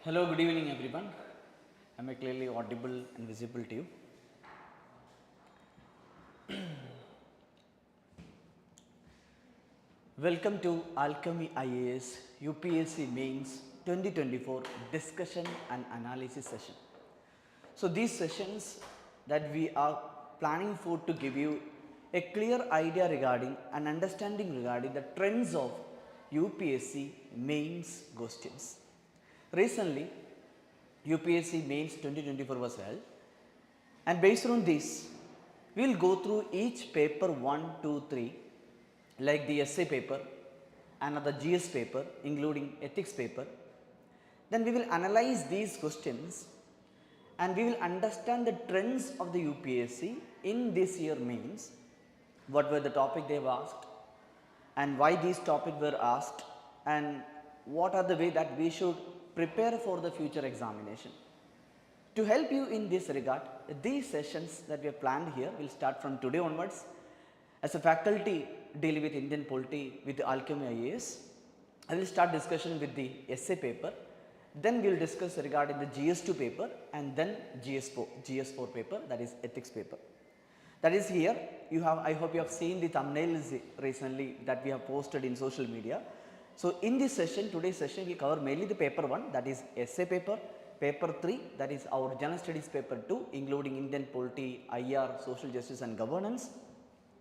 Hello, good evening everyone. Am I clearly audible and visible to you? Welcome to Alchemy IAS UPSC Mains 2024 discussion and analysis session. So these sessions that we are planning for to give you a clear idea regarding and understanding regarding the trends of UPSC Mains questions. Recently, UPSC Mains 2024 was held, and based on this, we will go through each paper 1, 2, 3, like the essay paper, another GS paper, including ethics paper. Then we will analyze these questions and we will understand the trends of the UPSC in this year mains, what were the topic they have asked and why these topics were asked, and what are the way that we should prepare for the future examination. To help you in this regard, these sessions that we have planned here will start from today onwards. As a faculty dealing with Indian polity with the Alchemy IAS, I will start discussion with the essay paper, then we will discuss regarding the GS2 paper and then GS4 paper, that is ethics paper. That is here, you have, I hope you have seen the thumbnails recently that we have posted in social media. So in this session, today's session we cover mainly the paper 1, that is essay paper, paper 3, that is our general studies paper 2, including Indian polity, IR, social justice and governance.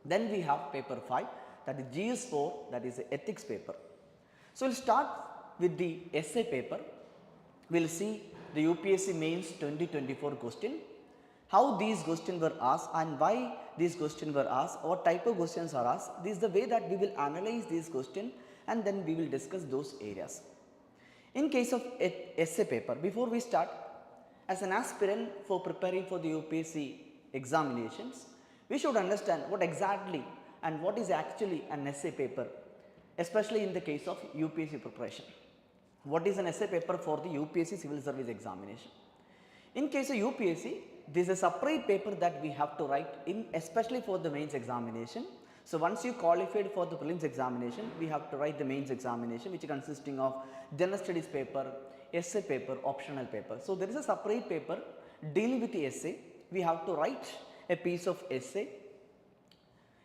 Then we have paper 5, that is GS4, that is the ethics paper. So we'll start with the essay paper. We'll see the UPSC Mains 2024 question, how these questions were asked and why these questions were asked, what type of questions are asked. This is the way that we will analyze these questions and then we will discuss those areas. In case of essay paper, before we start, as an aspirant for preparing for the UPSC examinations, we should understand what exactly and what is actually an essay paper, especially in the case of UPSC preparation. What is an essay paper for the UPSC Civil Service examination? In case of UPSC, this is a separate paper that we have to write in, especially for the mains examination. So once you qualified for the prelims examination, we have to write the mains examination, which is consisting of general studies paper, essay paper, optional paper. So there is a separate paper dealing with the essay. We have to write a piece of essay.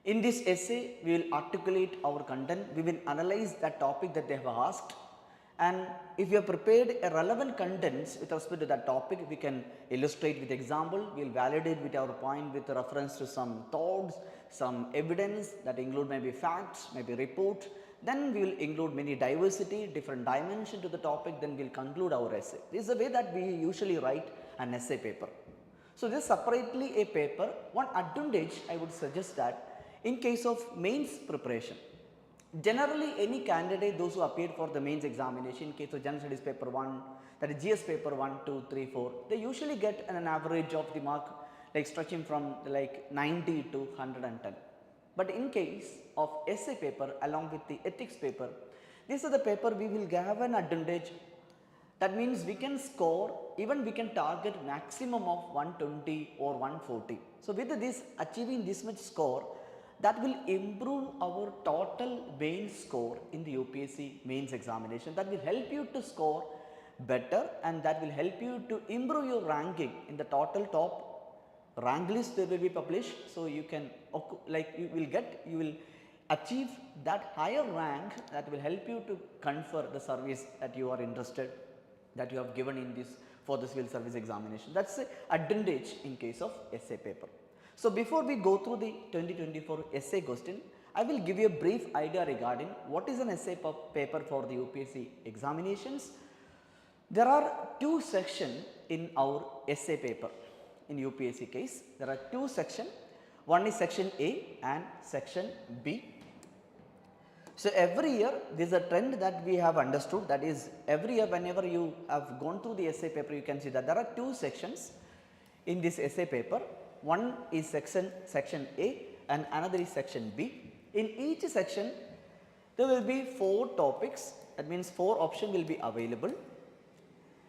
In this essay, we will articulate our content. We will analyze that topic that they have asked. And if you have prepared a relevant contents with respect to that topic, we can illustrate with example, we will validate with our point with reference to some thoughts, some evidence that include maybe facts, maybe report. Then we will include many diversity, different dimension to the topic, then we will conclude our essay. This is the way that we usually write an essay paper. So this is separately a paper. One advantage I would suggest that in case of mains preparation, generally any candidate, those who appeared for the mains examination, in case of general studies paper 1, that is GS paper 1, 2, 3, 4, they usually get an average of the mark like stretching from like 90 to 110. But in case of essay paper along with the ethics paper, this is the paper we will have an advantage. That means we can score, even we can target maximum of 120 or 140. So with this, achieving this much score, that will improve our total main score in the UPSC mains examination. That will help you to score better and that will help you to improve your ranking in the total top rank list that will be published. So you can, like you will achieve that higher rank that will help you to confer the service that you are interested, that you have given in this for the civil service examination. That's the advantage in case of essay paper. So before we go through the 2024 essay question, I will give you a brief idea regarding what is an essay paper for the UPSC examinations. There are two sections in our essay paper. In UPSC case, there are two sections. One is section A and section B. So every year there is a trend that we have understood, that is every year whenever you have gone through the essay paper, you can see that there are two sections in this essay paper. One is section A and another is section B. In each section there will be 4 topics, that means 4 options will be available.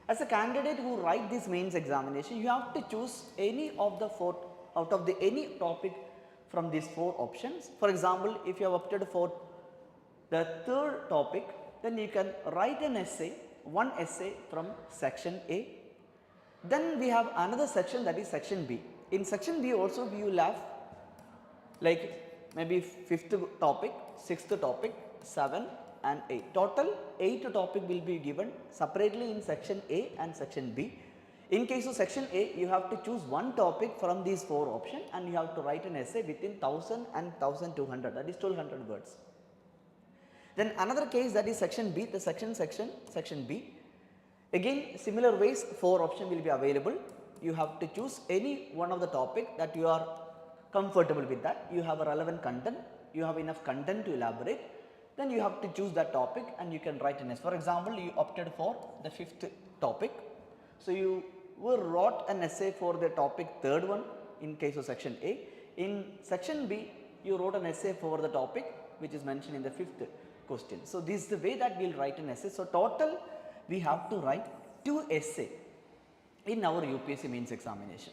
As a candidate who write this mains examination, you have to choose any of the 4 out of the any topic from these 4 options. For example, if you have opted for the third topic, then you can write an essay one essay from section A. Then we have another section, that is section B. In section B also we will have like maybe 5th topic, 6th topic, 7 and 8. Total 8 topic will be given separately in section A and section B. In case of section A, you have to choose one topic from these 4 options and you have to write an essay within 1000 and 1200, that is 1200 words. Then another case, that is section B, the section B. Again similar ways 4 options will be available. You have to choose any one of the topic that you are comfortable with, that you have a relevant content, you have enough content to elaborate, then you have to choose that topic and you can write an essay. For example, you opted for the 5th topic, so you wrote an essay for the topic 3rd one in case of section A. In section B, you wrote an essay for the topic which is mentioned in the 5th question. So this is the way that we will write an essay. So total we have to write 2 essays in our UPSC Mains examination.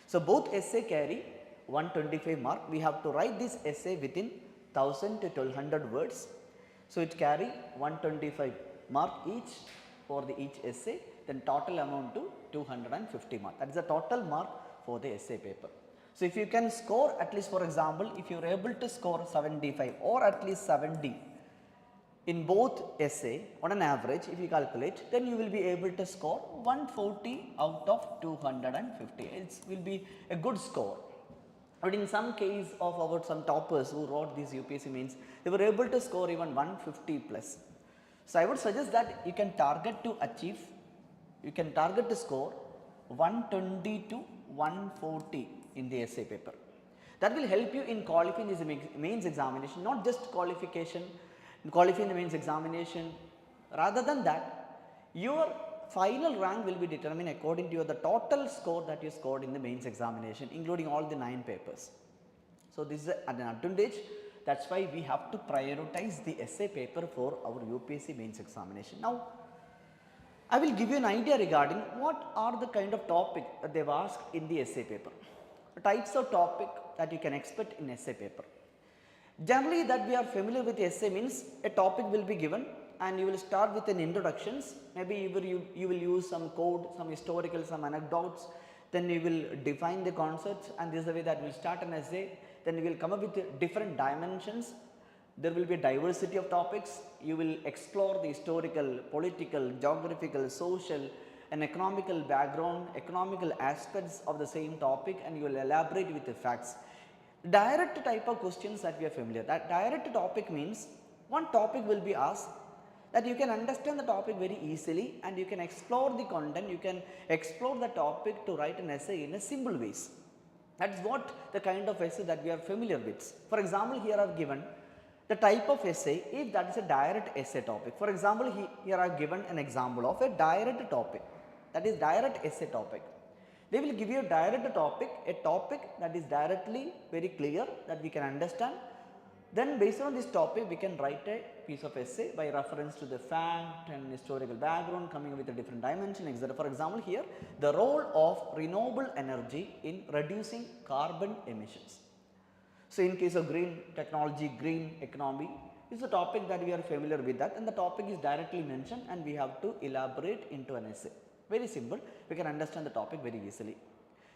So both essay carry 125 mark. We have to write this essay within 1000 to 1200 words. So it carry 125 mark each for each essay, then total amount to 250 mark. That is the total mark for the essay paper. So if you can score at least, for example, if you are able to score 75 or at least 70 in both essay on an average, if you calculate, then you will be able to score 140 out of 250. It will be a good score. But in some case of about some toppers who wrote these UPSC Mains, they were able to score even 150 plus. So I would suggest that you can target to achieve, you can target to score 120 to 140 in the essay paper. That will help you in qualifying this mains examination, not just qualification, qualifying the mains examination. Rather than that, your final rank will be determined according to the total score that you scored in the mains examination, including all the 9 papers. So this is an advantage. That's why we have to prioritize the essay paper for our UPSC Mains examination. Now, I will give you an idea regarding what are the kind of topic that they have asked in the essay paper. The types of topic that you can expect in essay paper. Generally that we are familiar with essay means a topic will be given and you will start with an introductions. Maybe you will use some code, some historical, some anecdotes, then you will define the concepts, and this is the way that we will start an essay. Then we will come up with different dimensions. There will be a diversity of topics. You will explore the historical, political, geographical, social and economical background, economical aspects of the same topic, and you will elaborate with the facts. Direct type of questions that we are familiar. That direct topic means one topic will be asked that you can understand the topic very easily and you can explore the content, you can explore the topic to write an essay in a simple ways. That is what the kind of essay that we are familiar with. For example, here I have given the type of essay if that is a direct essay topic. For example, here I have given an example of a direct topic, that is direct essay topic. They will give you a direct topic, a topic that is directly very clear that we can understand. Then based on this topic we can write a piece of essay by reference to the fact and historical background, coming up with a different dimension, etc. For example, here the role of renewable energy in reducing carbon emissions. So in case of green technology, green economy is a topic that we are familiar with that, and the topic is directly mentioned and we have to elaborate into an essay. Very simple, we can understand the topic very easily.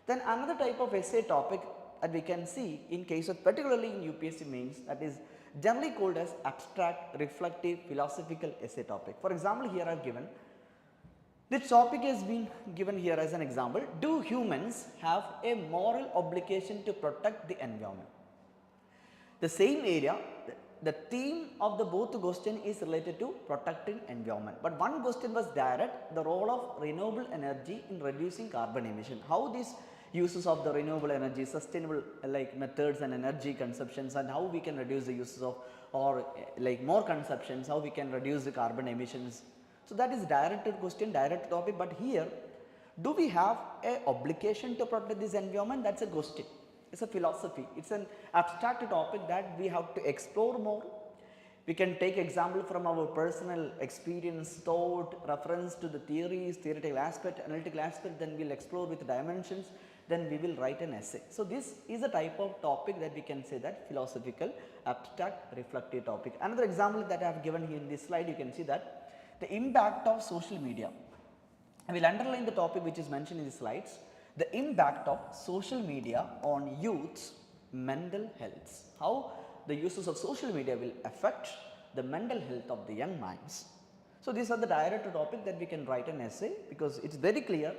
Then another type of essay topic that we can see in case of particularly in UPSC Mains, that is generally called as abstract, reflective, philosophical essay topic. For example, here I have given, this topic has been given here as an example. Do humans have a moral obligation to protect the environment? The same area, the theme of the both question is related to protecting environment, but one question was direct, the role of renewable energy in reducing carbon emission. How these uses of the renewable energy, sustainable like methods and energy consumptions, and how we can reduce the uses of or like more consumptions, how we can reduce the carbon emissions. So that is directed question, direct topic. But here, do we have a obligation to protect this environment? That's a question. It's a philosophy. It's an abstract topic that we have to explore more. We can take example from our personal experience, thought, reference to the theories, theoretical aspect, analytical aspect, then we'll explore with dimensions, then we will write an essay. So this is a type of topic that we can say that philosophical, abstract, reflective topic. Another example that I have given here in this slide, you can see that the impact of social media. I will underline the topic which is mentioned in the slides, the impact of social media on youth's mental health. How the uses of social media will affect the mental health of the young minds. So these are the direct topic that we can write an essay, because it's very clear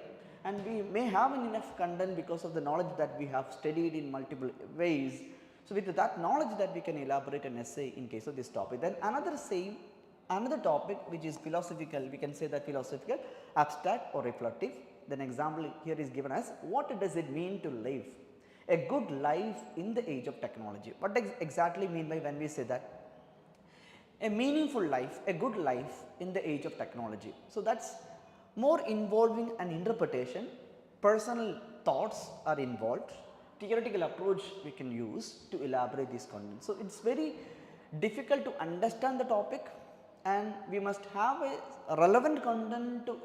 and we may have enough content because of the knowledge that we have studied in multiple ways. So with that knowledge that we can elaborate an essay in case of this topic. Then another topic which is philosophical, we can say that philosophical, abstract or reflective. Then example here is given as, what does it mean to live a good life in the age of technology? What exactly mean by when we say that? A meaningful life, a good life in the age of technology. So that's more involving an interpretation, personal thoughts are involved, theoretical approach we can use to elaborate this content. So it's very difficult to understand the topic, and we must have a relevant content to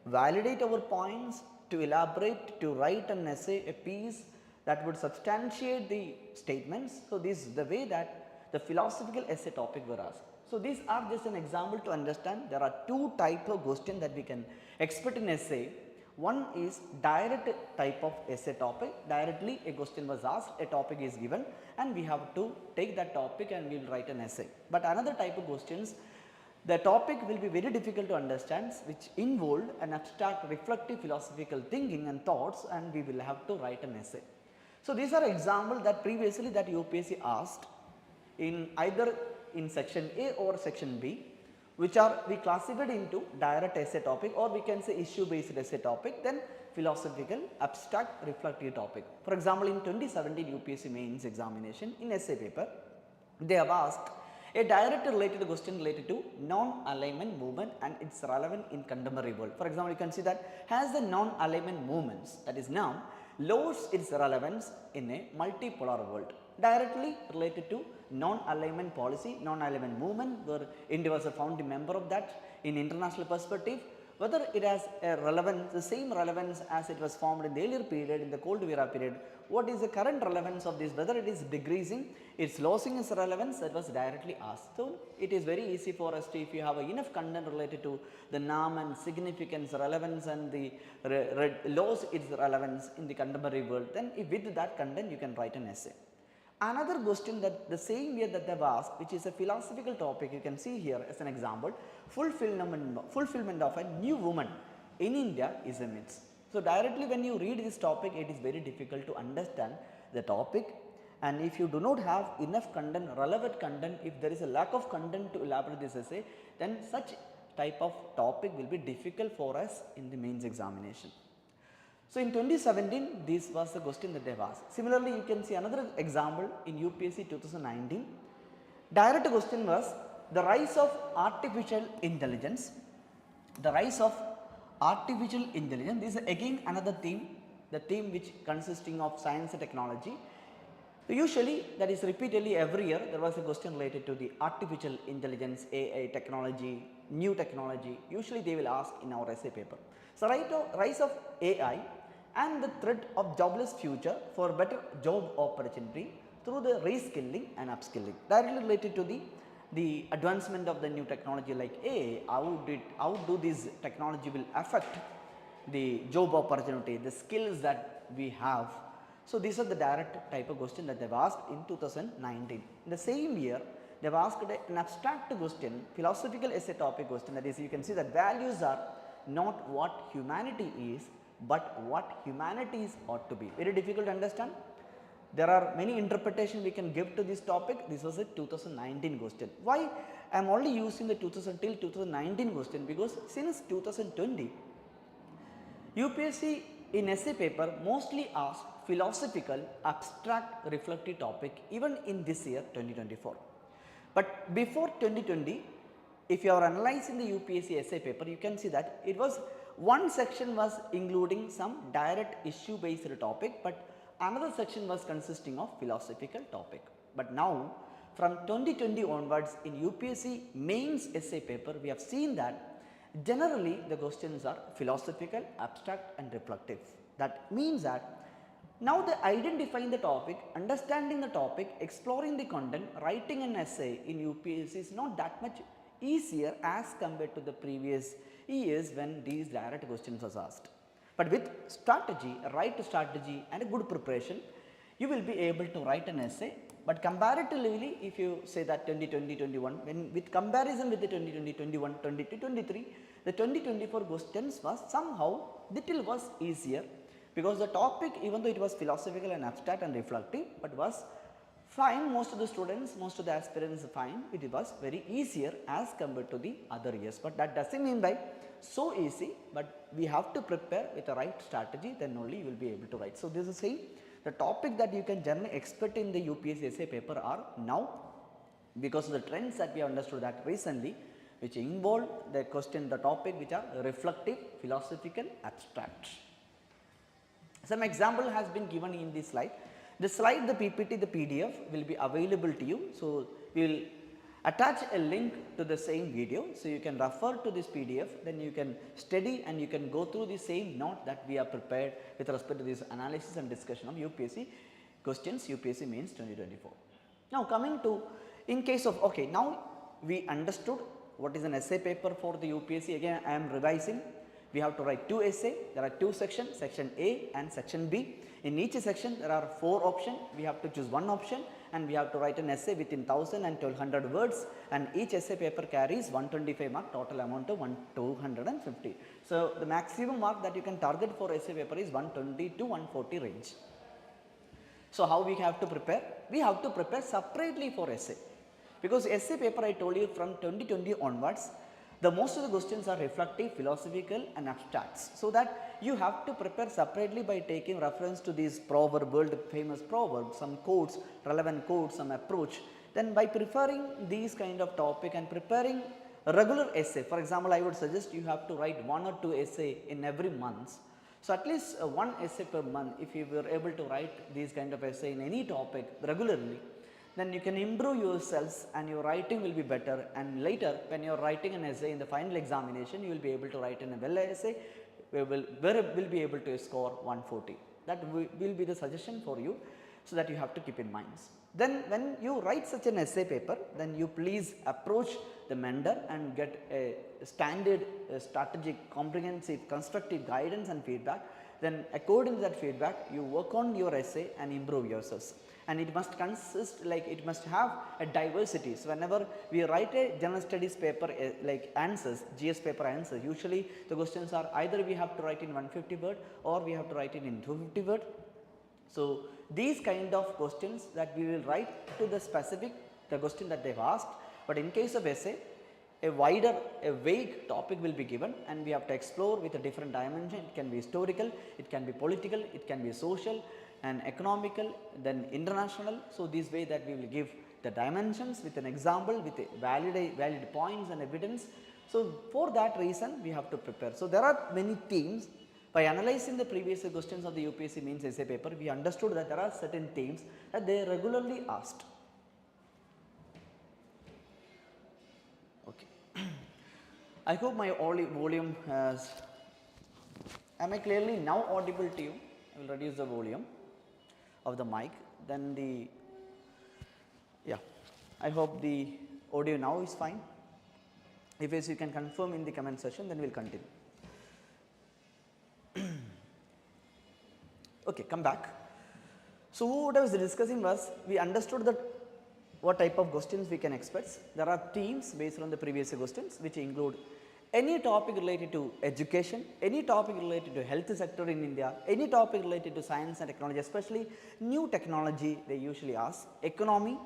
validate our points, to elaborate, to write an essay, a piece that would substantiate the statements. So this is the way that the philosophical essay topic were asked. So these are just an example to understand there are two types of questions that we can expect in essay. One is direct type of essay topic. Directly a question was asked, a topic is given and we have to take that topic and we will write an essay. But another type of questions, the topic will be very difficult to understand, which involved an abstract reflective philosophical thinking and thoughts, and we will have to write an essay. So these are examples that previously that UPSC asked in either in section A or section B, which are we classified into direct essay topic, or we can say issue based essay topic, then philosophical abstract reflective topic. For example, in 2017 UPSC Mains examination in essay paper, they have asked a direct related question related to non-alignment movement and its relevance in contemporary world. For example, you can see that has the non-alignment movements, that is now, lost its relevance in a multipolar world. Directly related to non-alignment policy, non-alignment movement, where India was a founding member of that in international perspective, whether it has a relevance, the same relevance as it was formed in the earlier period, in the Cold War period, what is the current relevance of this, whether it is decreasing, it's losing its relevance, that was directly asked. So it is very easy for us to, if you have enough content related to the norm and significance, relevance and the loss its relevance in the contemporary world, then if with that content you can write an essay. Another question that the same year that they have asked, which is a philosophical topic, you can see here as an example, fulfillment of a new woman in India is a myth. So directly when you read this topic, it is very difficult to understand the topic, and if you do not have enough content, relevant content, if there is a lack of content to elaborate this essay, then such type of topic will be difficult for us in the mains examination. So in 2017, this was the question that they have asked. Similarly, you can see another example in UPSC 2019. Direct question was the rise of artificial intelligence. The rise of artificial intelligence. This is again another theme, the theme which consisting of science and technology. So usually that is repeatedly every year there was a question related to the artificial intelligence, AI technology, new technology. Usually they will ask in our essay paper. So rise of AI and the threat of jobless future for better job opportunity through the reskilling and upskilling, directly related to the advancement of the new technology like AI. How do this technology will affect the job opportunity, the skills that we have. So these are the direct type of question that they've asked in 2019. In the same year, they've asked an abstract question, philosophical essay topic question, that is, you can see that values are not what humanity is, but what humanities ought to be. Very difficult to understand. There are many interpretations we can give to this topic. This was a 2019 question. Why I am only using the 2019 question? Because since 2020, UPSC in essay paper mostly asked philosophical, abstract, reflective topic even in this year 2024. But before 2020, if you are analyzing the UPSC essay paper, you can see that it was one section was including some direct issue based topic, but another section was consisting of philosophical topic. But now from 2020 onwards in UPSC mains essay paper, we have seen that generally the questions are philosophical, abstract and reflective. That means that now the identifying the topic, understanding the topic, exploring the content, writing an essay in UPSC is not that much easier as compared to the previous years when these direct questions was asked. But with strategy, right strategy and a good preparation, you will be able to write an essay. But comparatively, if you say that 2020-21, when with comparison with the 2020-21, 22-23, the 2024 questions was somehow little was easier, because the topic, even though it was philosophical and abstract and reflective, but was fine. Most of the students, most of the aspirants fine. It was very easier as compared to the other years. But that doesn't mean by so easy, but we have to prepare with the right strategy, then only you will be able to write. So this is saying the topic that you can generally expect in the UPSC essay paper are now, because of the trends that we have understood that recently, which involve the question, the topic which are reflective, philosophical, abstract. Some example has been given in this slide. The slide, the PPT, the PDF will be available to you. So we will attach a link to the same video, so you can refer to this PDF, then you can study and you can go through the same note that we are prepared with respect to this analysis and discussion of UPSC questions, UPSC Mains 2024. Now coming to, in case of, okay, now we understood what is an essay paper for the UPSC. Again I am revising. We have to write 2 essays. There are 2 sections, section A and section B. In each section there are 4 options. We have to choose one option and we have to write an essay within 1000 and 1200 words, and each essay paper carries 125 mark, total amount of 250. So the maximum mark that you can target for essay paper is 120 to 140 range. So how we have to prepare? We have to prepare separately for essay, because essay paper I told you from 2020 onwards, the most of the questions are reflective, philosophical and abstracts. So that you have to prepare separately by taking reference to these proverb, world famous proverbs, some quotes, relevant quotes, some approach. Then by preparing these kind of topic and preparing a regular essay, for example, I would suggest you have to write 1 or 2 essay in every month. So at least 1 essay per month, if you were able to write these kind of essay in any topic regularly, then you can improve yourselves and your writing will be better, and later when you are writing an essay in the final examination, you will be able to write in a well essay where will be able to score 140. That will be the suggestion for you, so that you have to keep in mind. Then when you write such an essay paper, then you please approach the mentor and get a standard, strategic, comprehensive, constructive guidance and feedback. Then according to that feedback, you work on your essay and improve yourselves. And it must consist, like it must have a diversity. So whenever we write a general studies paper, like answers, GS paper answers, usually the questions are either we have to write in 150 word or we have to write it in 250 word. So these kind of questions that we will write to the specific, the question that they've asked. But in case of essay, a wider, a vague topic will be given, and we have to explore with a different dimension. It can be historical, it can be political, it can be social and economical, then international. So this way that we will give the dimensions with an example, with a valid points and evidence. So for that reason we have to prepare. So there are many themes. By analyzing the previous questions of the UPSC Mains essay paper, we understood that there are certain themes that they regularly asked. Okay. I hope my volume has, am I clearly now audible to you? I will reduce the volume of the mic. Then the, yeah, I hope the audio now is fine. If yes, you can confirm in the comment section, then we will continue. Okay, come back. So what I was discussing was, we understood that what type of questions we can expect. There are themes based on the previous questions, which include any topic related to education, any topic related to health sector in India, any topic related to science and technology, especially new technology they usually ask, economy,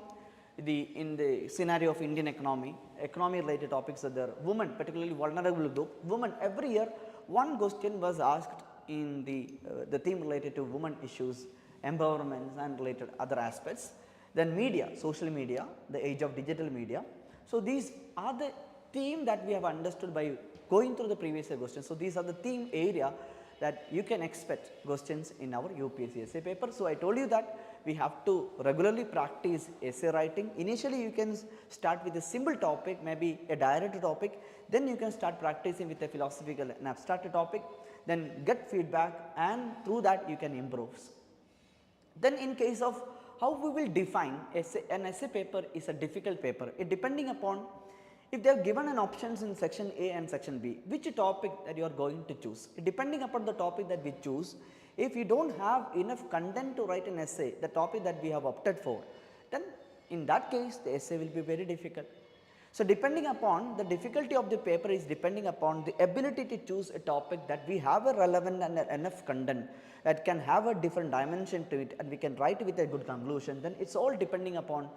in the scenario of Indian economy related topics are there, women, particularly vulnerable group, women. Every year one question was asked in the theme related to women issues, empowerment and related other aspects. Then media, social media, the age of digital media. So these are the theme that we have understood by going through the previous questions. So these are the theme area that you can expect questions in our UPSC essay paper. So I told you that we have to regularly practice essay writing. Initially you can start with a simple topic, maybe a direct topic, then you can start practicing with a philosophical and abstract topic, then get feedback, and through that you can improve. Then in case of how we will define essay, an essay paper is a difficult paper, it depending upon if they have given an options in section A and section B, which topic that you are going to choose? Depending upon the topic that we choose, if you do not have enough content to write an essay, the topic that we have opted for, then in that case the essay will be very difficult. So, depending upon the difficulty of the paper is depending upon the ability to choose a topic that we have a relevant and enough content that can have a different dimension to it and we can write with a good conclusion, then it is all depending upon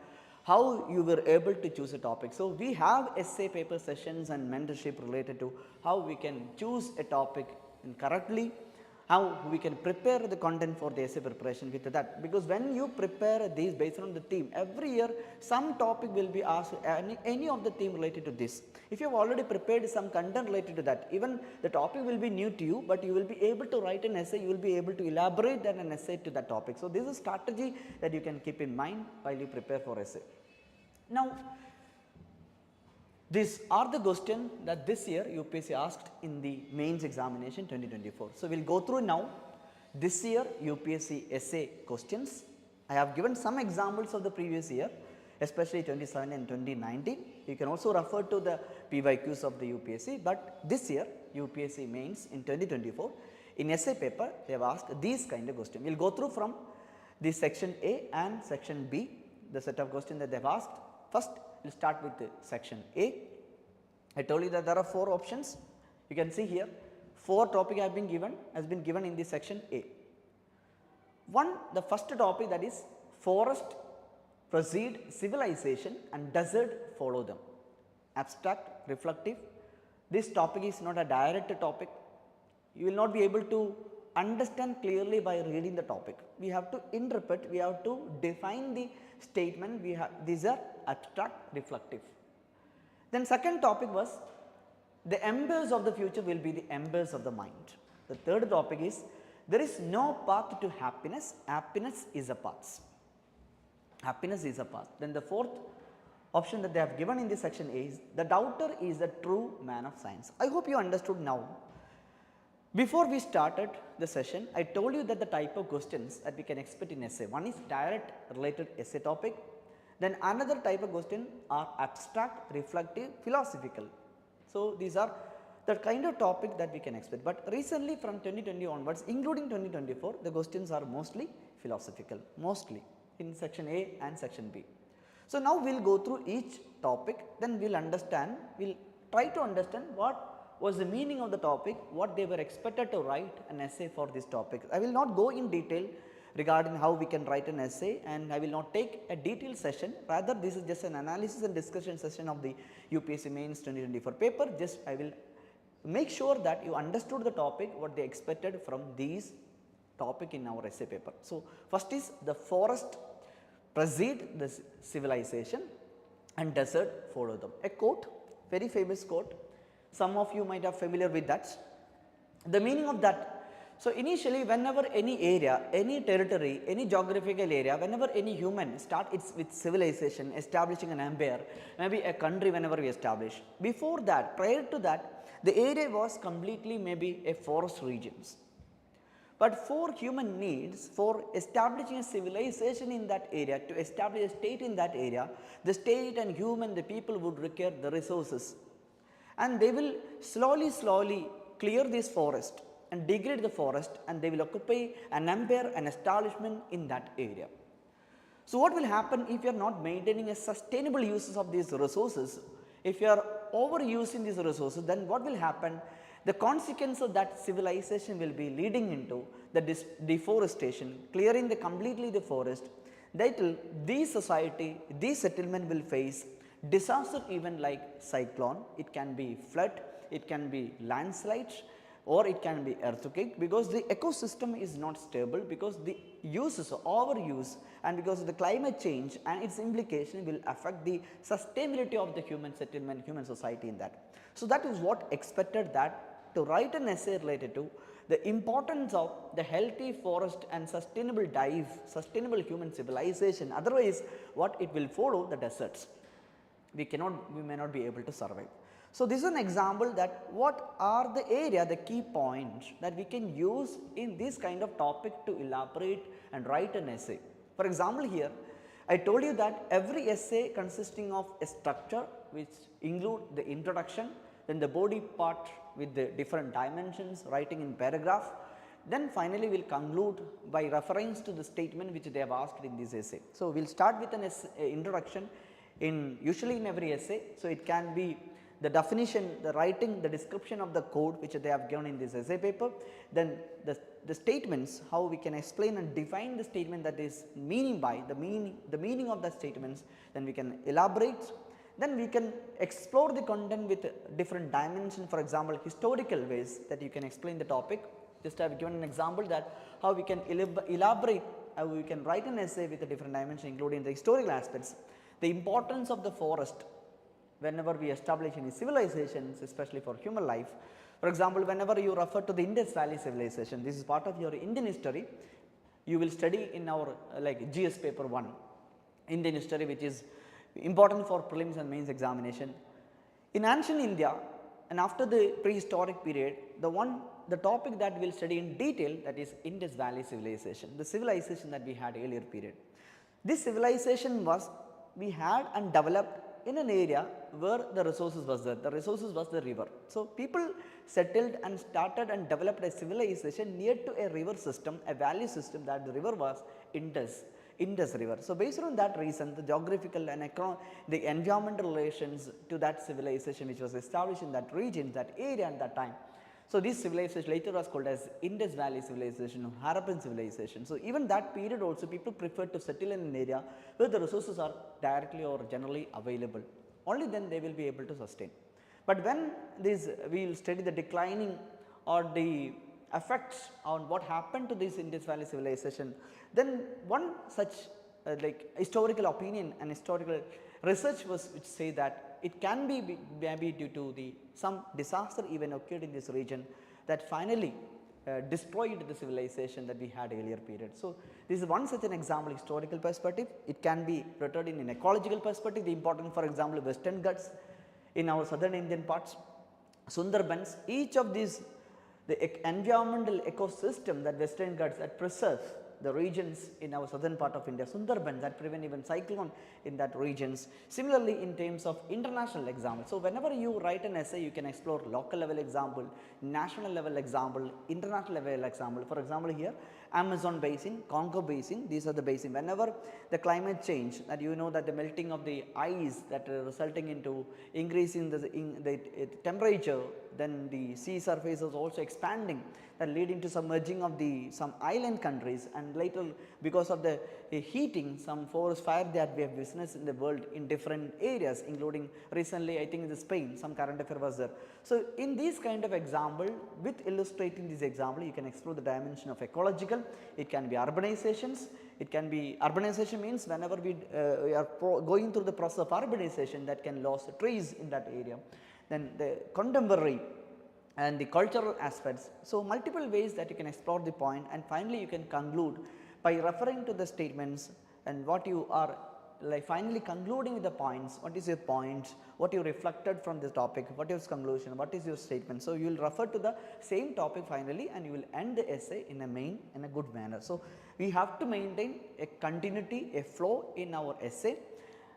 how you were able to choose a topic. So, we have essay paper sessions and mentorship related to how we can choose a topic correctly, how we can prepare the content for the essay preparation with that, because when you prepare these based on the theme, every year some topic will be asked, any of the theme related to this. If you have already prepared some content related to that, even the topic will be new to you, but you will be able to write an essay, you will be able to elaborate an essay to that topic. So, this is a strategy that you can keep in mind while you prepare for essay. Now, these are the questions that this year UPSC asked in the mains examination 2024. So, we will go through now this year UPSC essay questions. I have given some examples of the previous year, especially 2017 and 2019. You can also refer to the PYQs of the UPSC, but this year UPSC mains in 2024 in essay paper they have asked these kind of questions. We will go through from the section A and section B, the set of questions that they have asked. First, we will start with the section A. I told you that there are 4 options. You can see here 4 topic has been given in the section A. The first topic, that is forest precede civilization and desert follow them. Abstract, reflective. This topic is not a direct topic. You will not be able to understand clearly by reading the topic. We have to interpret, we have to define the statement, these are abstract, reflective. Then second topic was the embers of the future will be the embers of the mind. The third topic is there is no path to happiness, happiness is a path. Happiness is a path. Then the fourth option that they have given in this section is the doubter is the true man of science. I hope you understood now. Before we started the session, I told you that the type of questions that we can expect in essay. One is direct related essay topic. Then another type of question are abstract, reflective, philosophical. So, these are the kind of topic that we can expect, but recently from 2020 onwards, including 2024, the questions are mostly philosophical, mostly in section A and section B. So, now we will go through each topic, then we will understand, we will try to understand what was the meaning of the topic, what they were expected to write an essay for this topic. I will not go in detail regarding how we can write an essay, and I will not take a detailed session, rather this is just an analysis and discussion session of the UPSC mains 2024 paper. Just I will make sure that you understood the topic, what they expected from these topic in our essay paper. So, first is the forest precede the civilization and desert follow them. A quote, very famous quote, some of you might have familiar with that. The meaning of that, so initially whenever any area, any territory, any geographical area, whenever any human start with civilization, establishing an empire, maybe a country whenever we establish, before that, prior to that, the area was completely maybe a forest regions. But for human needs, for establishing a civilization in that area, to establish a state in that area, the state and human, the people would require the resources, and they will slowly clear this forest and degrade the forest, and they will occupy an empire, an establishment in that area. So, what will happen if you are not maintaining a sustainable uses of these resources? If you are overusing these resources, then what will happen? The consequence of that civilization will be leading into the deforestation, clearing completely the forest. This society, this settlement will face disaster event like cyclone, it can be flood, it can be landslides, or it can be earthquake, because the ecosystem is not stable, because the uses, overuse, and because of the climate change and its implication will affect the sustainability of the human settlement, human society in that. So, that is what expected, that to write an essay related to the importance of the healthy forest and sustainable sustainable human civilization, otherwise what it will follow the deserts. We may not be able to survive. So, this is an example that what are the key points that we can use in this kind of topic to elaborate and write an essay. For example, here I told you that every essay consisting of a structure, which include the introduction, then the body part with the different dimensions, writing in paragraph. Then finally, we will conclude by reference to the statement which they have asked in this essay. So, we will start with an introduction usually in every essay. So, it can be the definition, the writing, the description of the code which they have given in this essay paper. Then the statements, how we can explain and define the statement, that is meaning by the meaning of the statements. Then we can elaborate. Then we can explore the content with different dimensions, for example, historical ways that you can explain the topic. Just I have given an example that how we can elaborate, how we can write an essay with a different dimension, including the historical aspects, the importance of the forest whenever we establish any civilizations, especially for human life. For example, whenever you refer to the Indus Valley civilization, this is part of your Indian history, you will study in our like GS paper 1, Indian history, which is important for prelims and mains examination. In ancient India and after the prehistoric period, the topic that we will study in detail, that is Indus Valley civilization, the civilization that we had earlier period. This civilization we had and developed in an area where the resources was there, the resources was the river. So, people settled and started and developed a civilization near to a river system, a valley system, that the river was Indus river. So, based on that reason, the geographical and the environmental relations to that civilization which was established in that region, that area at that time. So, this civilization later was called as Indus Valley civilization or Harappan civilization. So, even that period also people preferred to settle in an area where the resources are directly or generally available, only then they will be able to sustain. But when we will study the declining or the effects on what happened to this Indus Valley civilization, then one such like historical opinion and historical research which say that it can be maybe due to some disaster even occurred in this region that finally destroyed the civilization that we had earlier period. So, this is one such an example, historical perspective. It can be rooted in an ecological perspective, the important, for example, Western Ghats in our southern Indian parts, Sundarbans, each of these the environmental ecosystem that Western Ghats that preserve the regions in our southern part of India, Sundarbans, that prevent even cyclone in that regions. Similarly, in terms of international example. So, whenever you write an essay, you can explore local level example, national level example, international level example. For example, here Amazon basin, Congo basin, these are the basin. Whenever the climate change, that you know that the melting of the ice that resulting into increase in the temperature, then the sea surface is also expanding, that leading to submerging of some island countries, and later because of the heating, some forest fire that we have witnessed in the world in different areas, including recently I think in Spain some current affair was there. So, in this kind of example, with illustrating this example, you can explore the dimension of ecological, it can be urbanizations, it can be urbanization means whenever we are going through the process of urbanization that can lose trees in that area, then the contemporary and the cultural aspects. So, multiple ways that you can explore the point, and finally, you can conclude by referring to the statements and what you are like finally concluding with the points, what is your points, what you reflected from this topic, what is conclusion, what is your statement. So, you will refer to the same topic finally, and you will end the essay in a good manner. So, we have to maintain a continuity, a flow in our essay,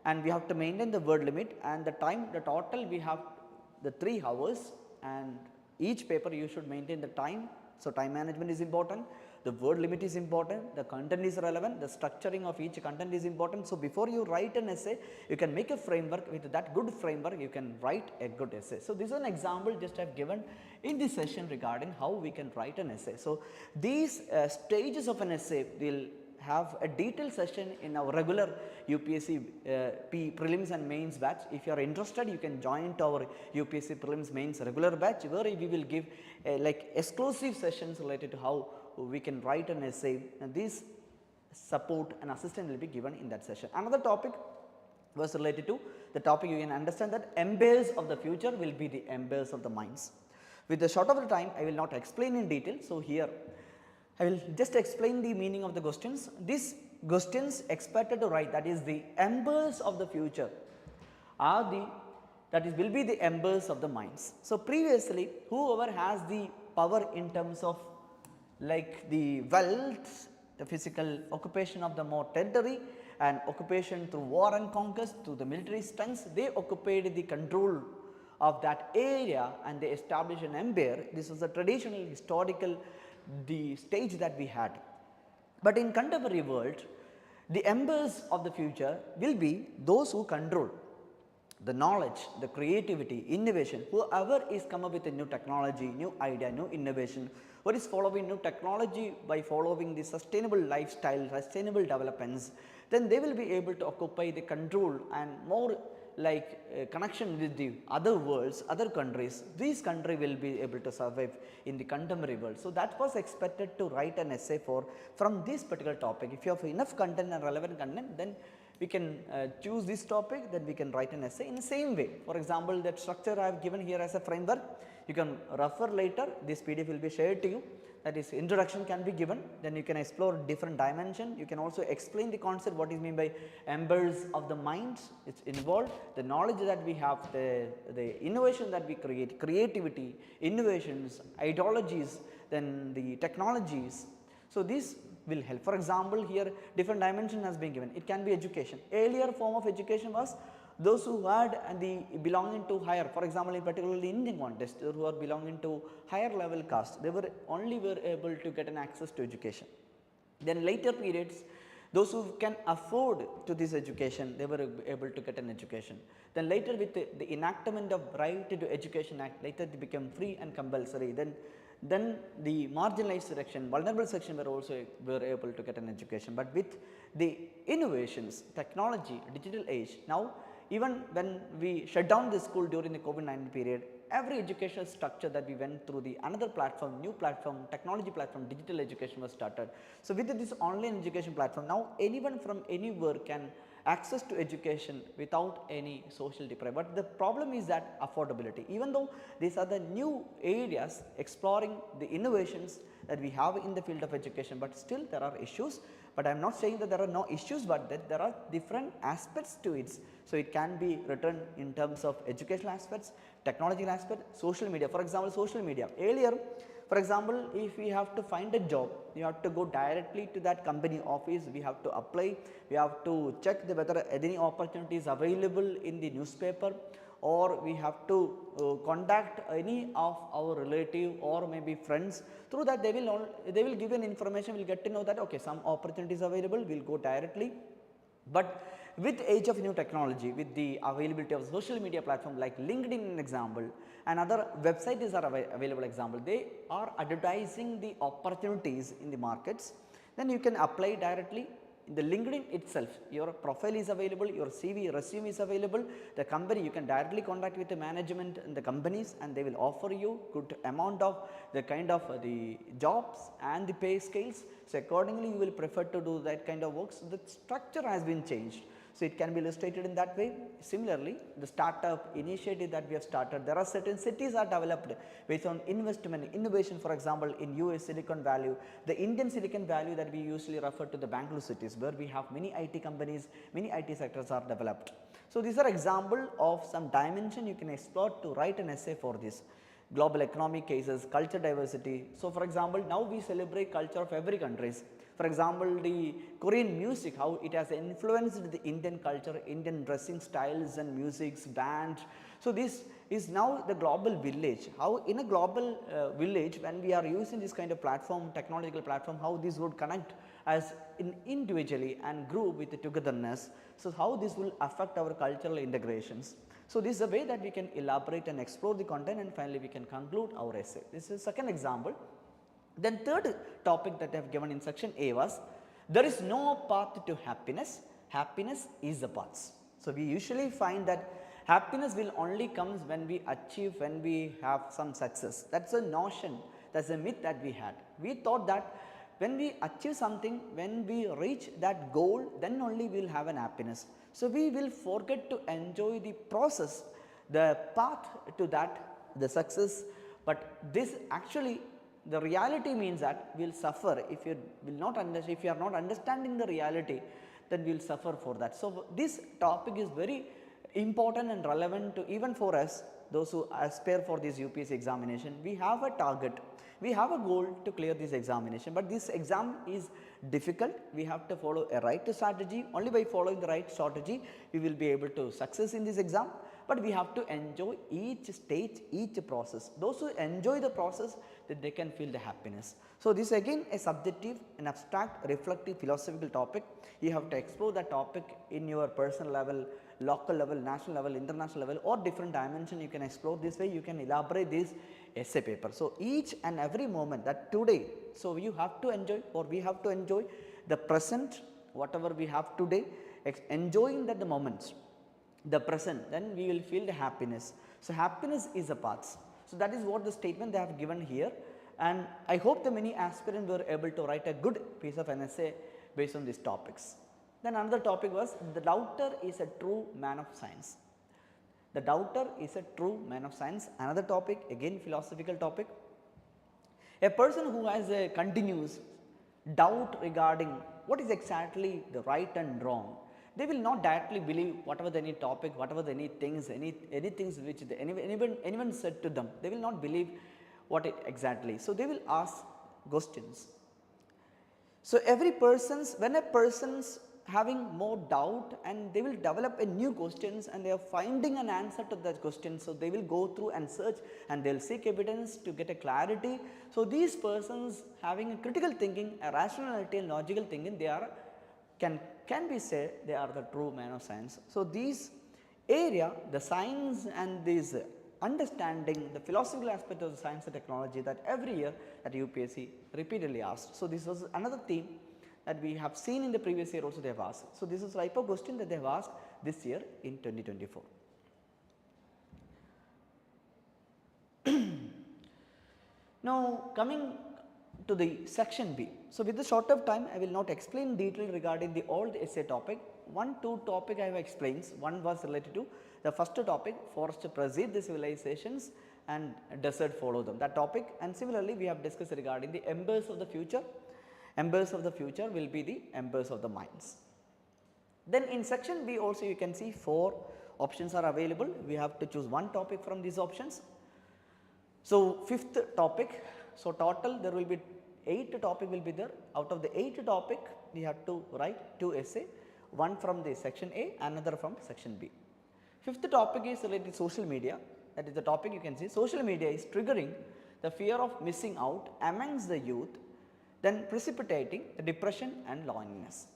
and we have to maintain the word limit, and the time, the total we have the 3 hours, and each paper you should maintain the time. So, time management is important, the word limit is important, the content is relevant, the structuring of each content is important. So, before you write an essay, you can make a framework. With that good framework, you can write a good essay. So, this is an example just I have given in this session regarding how we can write an essay. So, these stages of an essay will have a detailed session in our regular UPSC prelims and mains batch. If you are interested, you can join to our UPSC prelims mains regular batch, where we will give like exclusive sessions related to how we can write an essay, and these support and assistance will be given in that session. Another topic was related to the topic, you can understand that empires of the future will be the empires of the minds. With the short of the time, I will not explain in detail. So, here I will just explain the meaning of the questions. These questions expected to write, that is the embers of the future are will be the embers of the minds. So, previously whoever has the power in terms of like the wealth, the physical occupation of the more territory, and occupation through war and conquest, through the military strengths, they occupied the control of that area and they established an empire. This was a traditional historical the stage that we had. But in contemporary world, the embers of the future will be those who control the knowledge, the creativity, innovation, whoever is come up with a new technology, new idea, new innovation, who is following new technology by following the sustainable lifestyle, sustainable developments, then they will be able to occupy the control and more like connection with the other worlds, other countries. These country will be able to survive in the contemporary world. So, that was expected to write an essay for from this particular topic. If you have enough content and relevant content, then we can choose this topic, then we can write an essay in the same way. For example, that structure I have given here as a framework, you can refer later, this PDF will be shared to you. That is, introduction can be given, then you can explore different dimension, you can also explain the concept, what is meant by embers of the minds, it is involved, the knowledge that we have, the innovation that we create, creativity, innovations, ideologies, then the technologies. So, this will help. For example, here different dimension has been given, it can be education. Earlier form of education was those who had the belonging to higher, for example, in particularly Indian context, who are belonging to higher level caste, they were able to get an access to education. Then later periods, those who can afford to this education, they were able to get an education. Then later with the enactment of Right to Education Act, later it became free and compulsory. Then the marginalized section, vulnerable section were able to get an education. But with the innovations, technology, digital age, now even when we shut down the school during the COVID-19 period, every educational structure that we went through, the another platform, new platform, technology platform, digital education was started. So, with this online education platform, now anyone from anywhere can access to education without any social deprivation. But the problem is that affordability, even though these are the new areas exploring the innovations that we have in the field of education, but still there are issues. But I am not saying that there are no issues, but that there are different aspects to it. So, it can be written in terms of educational aspects, technological aspect, social media. For example, social media, earlier, for example, if we have to find a job, you have to go directly to that company office, we have to apply, we have to check whether any opportunity is available in the newspaper, or we have to contact any of our relative or maybe friends. Through that they will give an information, we will get to know that okay, some opportunities available, we will go directly. But with age of new technology, with the availability of social media platform like LinkedIn, an example, and other websites are available example, they are advertising the opportunities in the markets, then you can apply directly. In the LinkedIn itself, your profile is available, your CV, resume is available, the company, you can directly contact with the management and the companies, and they will offer you good amount of the kind of the jobs and the pay scales. So, accordingly you will prefer to do that kind of work. So, the structure has been changed. So, it can be illustrated in that way. Similarly, the startup initiative that we have started, there are certain cities are developed based on investment, innovation. For example, in US Silicon Valley, the Indian Silicon Valley that we usually refer to the Bangalore cities, where we have many IT companies, many IT sectors are developed. So, these are example of some dimension you can explore to write an essay for this. Global economic cases, culture diversity. So, for example, now we celebrate culture of every countries. For example, the Korean music, how it has influenced the Indian culture, Indian dressing styles and musics, band. So, this is now the global village. How in a global village, when we are using this kind of platform, technological platform, how this would connect as individually and group with the togetherness. So, how this will affect our cultural integrations. So, this is a way that we can elaborate and explore the content, and finally we can conclude our essay. This is second example. Then third topic that I have given in section A was, there is no path to happiness, happiness is the path. So, we usually find that happiness will only comes when we achieve, when we have some success. That is a notion, that is a myth that we had. We thought that when we achieve something, when we reach that goal, then only we will have an happiness. So, we will forget to enjoy the process, the path to that, the success, but this actually the reality means that we will suffer if you will not understand, if you are not understanding the reality, then we will suffer for that. So, this topic is very important and relevant to even for us, those who aspire for this UPSC examination. We have a target, we have a goal to clear this examination, but this exam is difficult. We have to follow a right strategy. Only by following the right strategy we will be able to success in this exam, but we have to enjoy each stage, each process. Those who enjoy the process, that they can feel the happiness. So, this again a subjective, an abstract, reflective, philosophical topic. You have to explore that topic in your personal level, local level, national level, international level, or different dimension you can explore. This way you can elaborate this essay paper. So, each and every moment that today, so you have to enjoy, or we have to enjoy the present, whatever we have today, enjoying that the moments, the present, then we will feel the happiness. So, happiness is a path. So, that is what the statement they have given here, and I hope the many aspirants were able to write a good piece of an essay based on these topics. Then another topic was the doubter is a true man of science. The doubter is a true man of science. Another topic, again philosophical topic. A person who has a continuous doubt regarding what is exactly the right and wrong, they will not directly believe whatever any topic, whatever any things, any things which anyone said to them, they will not believe what it exactly. So, they will ask questions. So, every person's, when a person's having more doubt, and they will develop a new questions, and they are finding an answer to that question. So, they will go through and search, and they will seek evidence to get a clarity. So, these persons having a critical thinking, a rationality and logical thinking, they are can be said they are the true man of science. So, these area, the science and this understanding the philosophical aspect of the science and technology, that every year at UPSC repeatedly asked. So, this was another theme that we have seen in the previous year also they have asked. So, this is type of question that they have asked this year in 2024. Now, coming to the section B. So, with the short of time, I will not explain detail regarding the all the essay topic. 1-2 topic I have explained. One was related to the first topic, forest precede the civilizations and desert follow them, that topic. And similarly, we have discussed regarding the embers of the future. Embers of the future will be the embers of the minds. Then in section B also you can see 4 options are available. We have to choose one topic from these options. So, 5th topic. So, total there will be 8 topic will be there. Out of the 8 topic, we have to write 2 essay, one from the section A, another from section B. 5th topic is related to social media. That is the topic you can see. Social media is triggering the fear of missing out amongst the youth, then precipitating the depression and loneliness.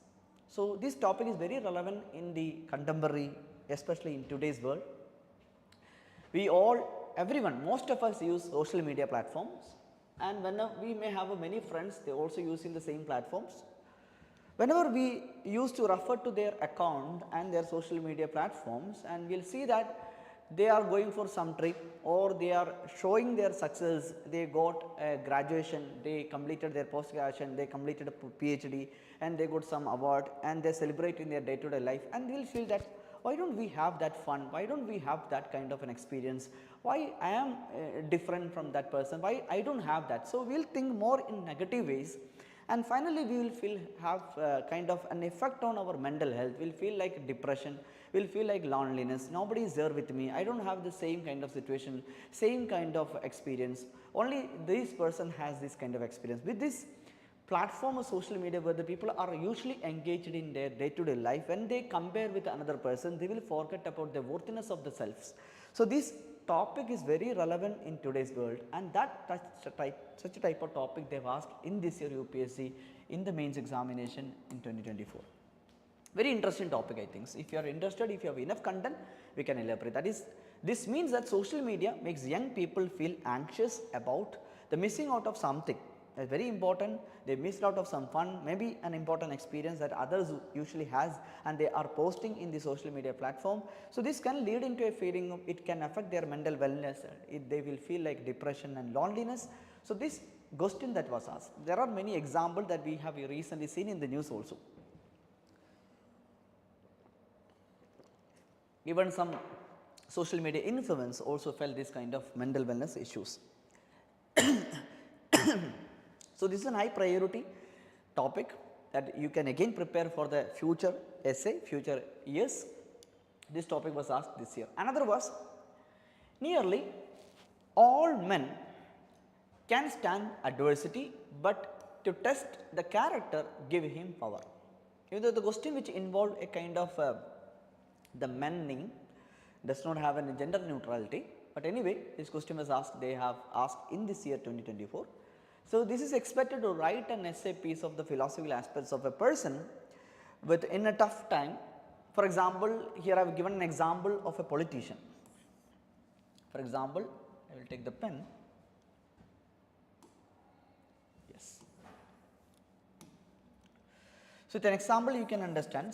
So, this topic is very relevant in the contemporary, especially in today's world. We all, everyone, most of us use social media platforms, and whenever we may have many friends, they also using the same platforms. Whenever we used to refer to their account and their social media platforms, and we will see that they are going for some trip, or they are showing their success, they got a graduation, they completed their post graduation, they completed a PhD, and they got some award, and they celebrate in their day to day life, and we will feel that why do not we have that fun, why do not we have that kind of an experience, why I am different from that person, why I do not have that. So, we will think more in negative ways, and finally, we will have kind of an effect on our mental health. We will feel like depression, we will feel like loneliness, nobody is there with me, I do not have the same kind of situation, same kind of experience, only this person has this kind of experience. With this platform of social media, where the people are usually engaged in their day to day life, when they compare with another person, they will forget about the worthiness of the selves. So, this topic is very relevant in today's world, and that such a type of topic they have asked in this year UPSC in the mains examination in 2024. Very interesting topic, I think. If you are interested, if you have enough content, we can elaborate. That is, this means that social media makes young people feel anxious about the missing out of something. That's very important. They missed out of some fun, maybe an important experience that others usually has, and they are posting in the social media platform. So, this can lead into a feeling of, it can affect their mental wellness, they will feel like depression and loneliness. So, this question that was asked, there are many examples that we have recently seen in the news also. Even some social media influence also felt this kind of mental wellness issues. So, this is a high priority topic that you can again prepare for the future essay, future years. This topic was asked this year. Another was, nearly all men can stand adversity, but to test the character give him power. Even though the question which involved a kind of the menning does not have any gender neutrality, but anyway this question was asked, they have asked in this year 2024. So, this is expected to write an essay piece of the philosophical aspects of a person in a tough time. For example, here I have given an example of a politician. For example, I will take the pen. Yes. So, with an example you can understand.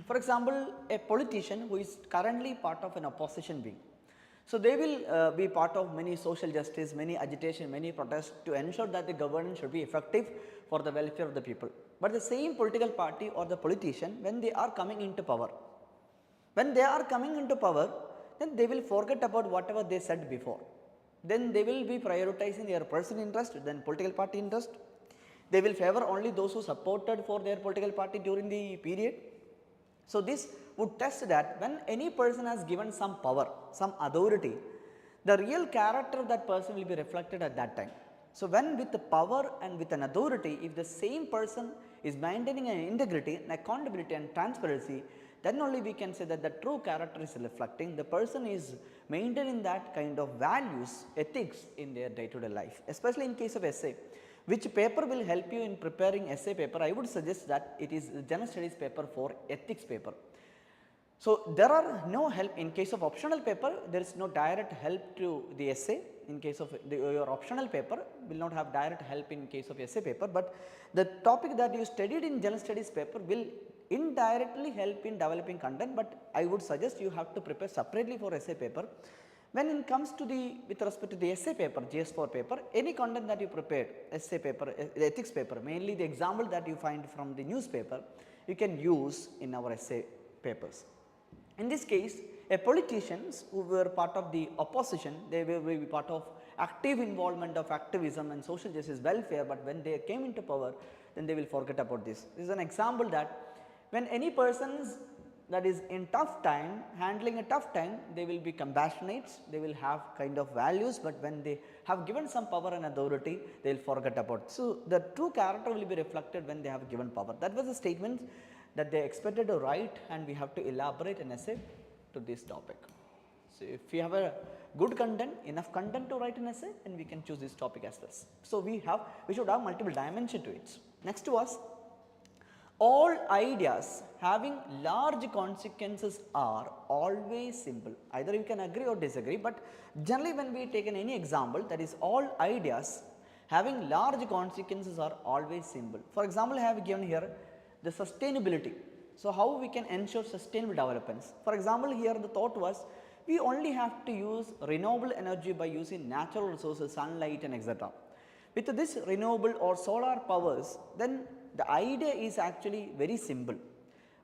For example, a politician who is currently part of an opposition wing. So, they will be part of many social justice, many agitation, many protests to ensure that the governance should be effective for the welfare of the people. But the same political party or the politician, when they are coming into power, then they will forget about whatever they said before. Then they will be prioritizing their personal interest than political party interest. They will favor only those who supported for their political party during the period. So, this would test that when any person has given some power, some authority, the real character of that person will be reflected at that time. So, when with the power and with an authority, if the same person is maintaining an integrity and accountability and transparency, then only we can say that the true character is reflecting, the person is maintaining that kind of values, ethics in their day to day life, especially in case of essay. Which paper will help you in preparing essay paper? I would suggest that it is general studies paper for ethics paper. So, there are no help in case of optional paper, there is no direct help to the essay. In case of your optional paper will not have direct help in case of essay paper, but the topic that you studied in general studies paper will indirectly help in developing content, but I would suggest you have to prepare separately for essay paper. When it comes to the with respect to the essay paper, GS4 paper, any content that you prepared, essay paper, ethics paper, mainly the example that you find from the newspaper, you can use in our essay papers. In this case, a politicians who were part of the opposition, they will be part of active involvement of activism and social justice welfare, but when they came into power, then they will forget about this. This is an example that when any persons that is in tough time, handling a tough time, they will be compassionate, they will have kind of values, but when they have given some power and authority, they will forget about it. So, the true character will be reflected when they have given power. That was a statement that they expected to write, and we have to elaborate an essay to this topic. So, if we have a good content, enough content to write an essay, then we can choose this topic as well. So, we should have multiple dimension to it. Next was, all ideas having large consequences are always simple. Either you can agree or disagree, but generally when we take any example, that is all ideas having large consequences are always simple. For example, I have given here the sustainability. So, how we can ensure sustainable developments? For example, here the thought was we only have to use renewable energy by using natural resources, sunlight and etc. With this renewable or solar powers, then the idea is actually very simple,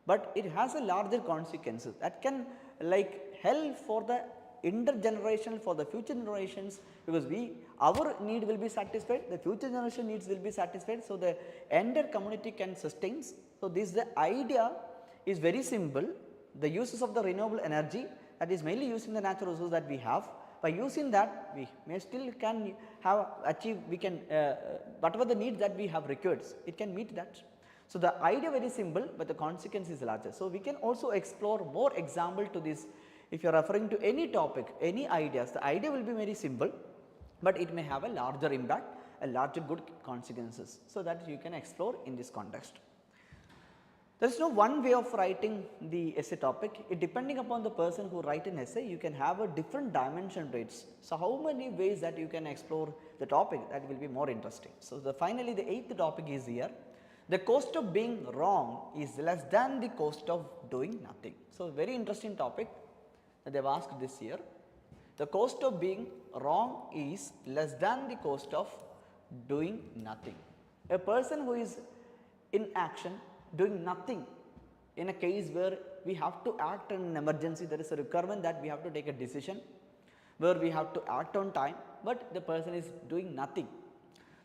but it has a larger consequences that can like help for the intergenerational, for the future generations, because our need will be satisfied, the future generation needs will be satisfied. So, the entire community can sustain. So, this the idea is very simple, the uses of the renewable energy, that is mainly using the natural resources that we have. By using that, we may still can have achieve, we can whatever the need that we have required, it can meet that. So, the idea very simple, but the consequence is larger. So, we can also explore more example to this. If you are referring to any topic, any ideas, the idea will be very simple, but it may have a larger impact, a larger good consequences. So, that you can explore in this context. There is no one way of writing the essay topic. It depending upon the person who write an essay, you can have a different dimension to it. So, how many ways that you can explore the topic, that will be more interesting. So, finally, the 8th topic is here. The cost of being wrong is less than the cost of doing nothing. So, very interesting topic that they have asked this year. The cost of being wrong is less than the cost of doing nothing. A person who is in action, doing nothing, in a case where we have to act in an emergency, there is a requirement that we have to take a decision, where we have to act on time, but the person is doing nothing.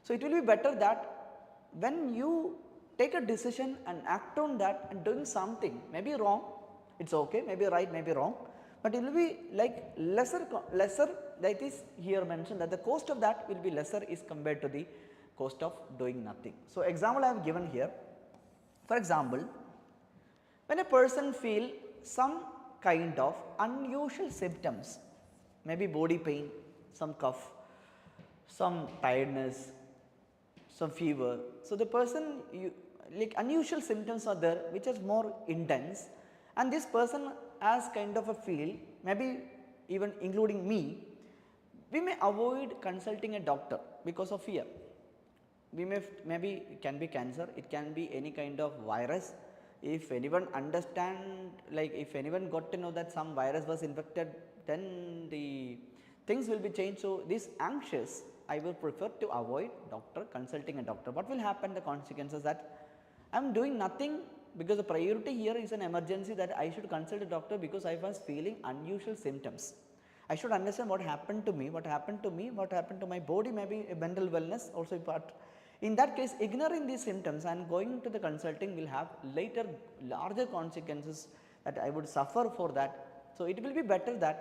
So, it will be better that when you take a decision and act on that and doing something, maybe wrong, it is okay, maybe right, maybe wrong, but it will be like lesser, that is here mentioned that the cost of that will be lesser is compared to the cost of doing nothing. So, example I have given here. For example, when a person feel some kind of unusual symptoms, maybe body pain, some cough, some tiredness, some fever. So, the person like unusual symptoms are there which is more intense, and this person has kind of a feel, maybe even including me, we may avoid consulting a doctor because of fear. We may maybe it can be cancer, it can be any kind of virus. If anyone understand, like if anyone got to know that some virus was infected, then the things will be changed. So, this anxious, I will prefer to avoid doctor, consulting a doctor. What will happen, the consequences that I am doing nothing, because the priority here is an emergency, that I should consult a doctor because I was feeling unusual symptoms. I should understand what happened to me, what happened to my body, maybe a mental wellness also part. In that case, ignoring these symptoms and going to the consulting will have later larger consequences that I would suffer for that. So, it will be better that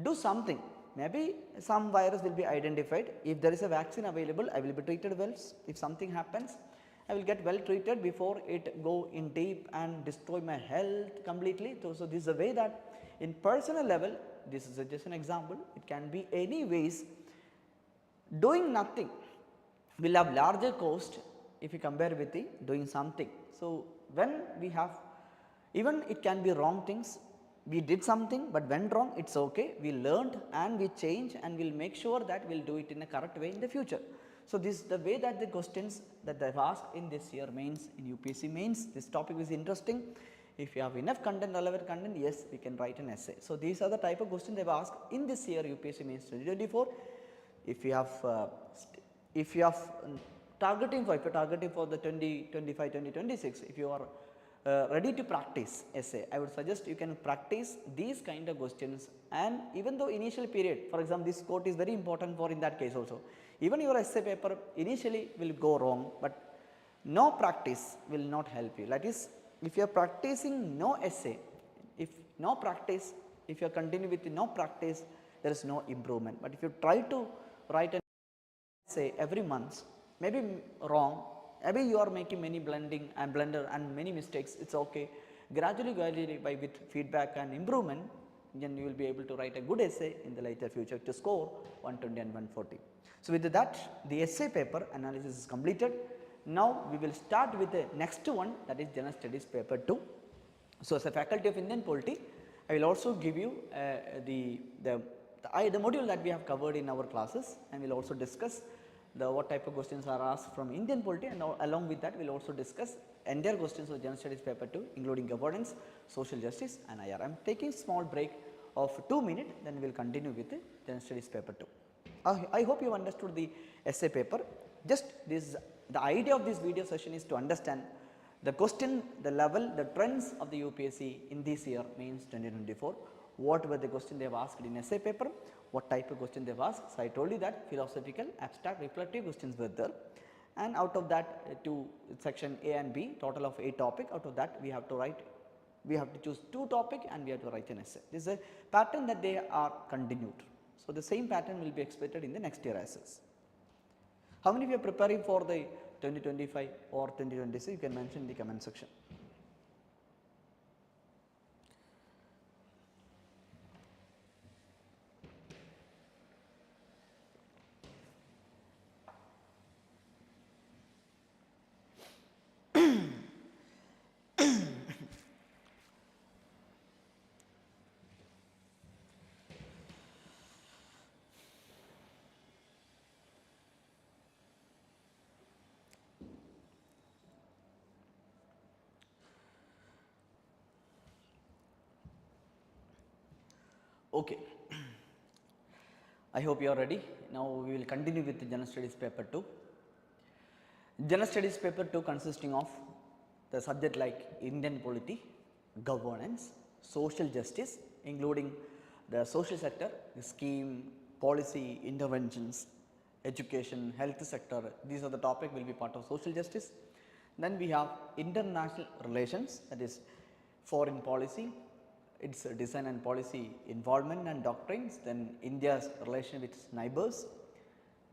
do something, maybe some virus will be identified. If there is a vaccine available, I will be treated well. If something happens, I will get well treated before it go in deep and destroy my health completely. So, this is the way that in personal level, this is just an example, it can be any ways. Doing nothing will have larger cost if you compare with the doing something. So, when we have, even it can be wrong things, we did something but went wrong, it is okay, we learned and we change and we will make sure that we will do it in a correct way in the future. So, this is the way that the questions that they have asked in this year mains, in UPSC mains. This topic is interesting. If you have enough content, relevant content, yes, we can write an essay. So, these are the type of questions they have asked in this year UPSC mains 2024. If you have targeting for, if you are targeting for the 2025, 2026, if you are ready to practice essay, I would suggest you can practice these kind of questions. And even though initial period, for example, this quote is very important for in that case also, even your essay paper initially will go wrong, but no practice will not help you. That is, if you are practicing no essay, if no practice, if you are continue with no practice, there is no improvement. But if you try to write an essay every month, maybe wrong, maybe you are making many blunder and many mistakes, it is okay. Gradually by with feedback and improvement, then you will be able to write a good essay in the later future to score 120 and 140. So, with that, the essay paper analysis is completed. Now, we will start with the next one, that is General Studies paper 2. So, as a faculty of Indian Polity, I will also give you the module that we have covered in our classes, and we will also discuss what type of questions are asked from Indian Polity, and along with that we will also discuss entire questions of General Studies paper 2, including governance, social justice and IR. I am taking small break of 2 minutes, then we will continue with the General Studies paper 2. I hope you understood the essay paper. Just this, the idea of this video session is to understand the question, the level, the trends of the UPSC in this year mains 2024. What were the questions they have asked in essay paper, what type of question they have asked. So, I told you that philosophical, abstract, reflective questions were there, and out of that to section A and B, total of 8 topic, out of that we have to choose 2 topic and we have to write an essay. This is a pattern that they are continued. So, the same pattern will be expected in the next year essays. How many of you are preparing for the 2025 or 2026? You can mention in the comment section. Okay. I hope you are ready. Now, we will continue with the General Studies paper 2. General Studies paper 2 consisting of the subject like Indian polity, governance, social justice, including the social sector, the scheme, policy, interventions, education, health sector. These are the topic will be part of social justice. Then we have international relations, that is foreign policy, its design and policy involvement and doctrines, then India's relation with its neighbors,